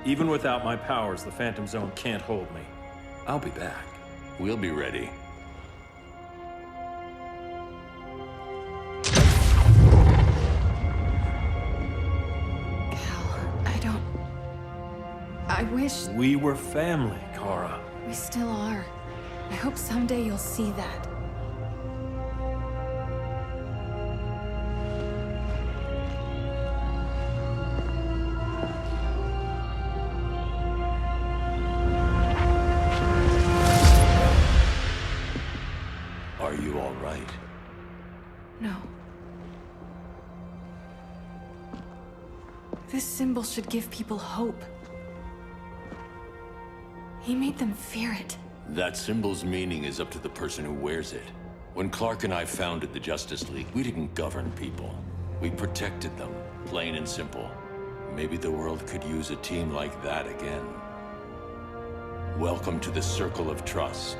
Even without my powers, the Phantom Zone can't hold me. I'll be back. We'll be ready. I wish... We were family, Kara. We still are. I hope someday you'll see that. Are you all right? No. This symbol should give people hope. He made them fear it. That symbol's meaning is up to the person who wears it. When Clark and I founded the Justice League, we didn't govern people. We protected them, plain and simple. Maybe the world could use a team like that again. Welcome to the Circle of Trust.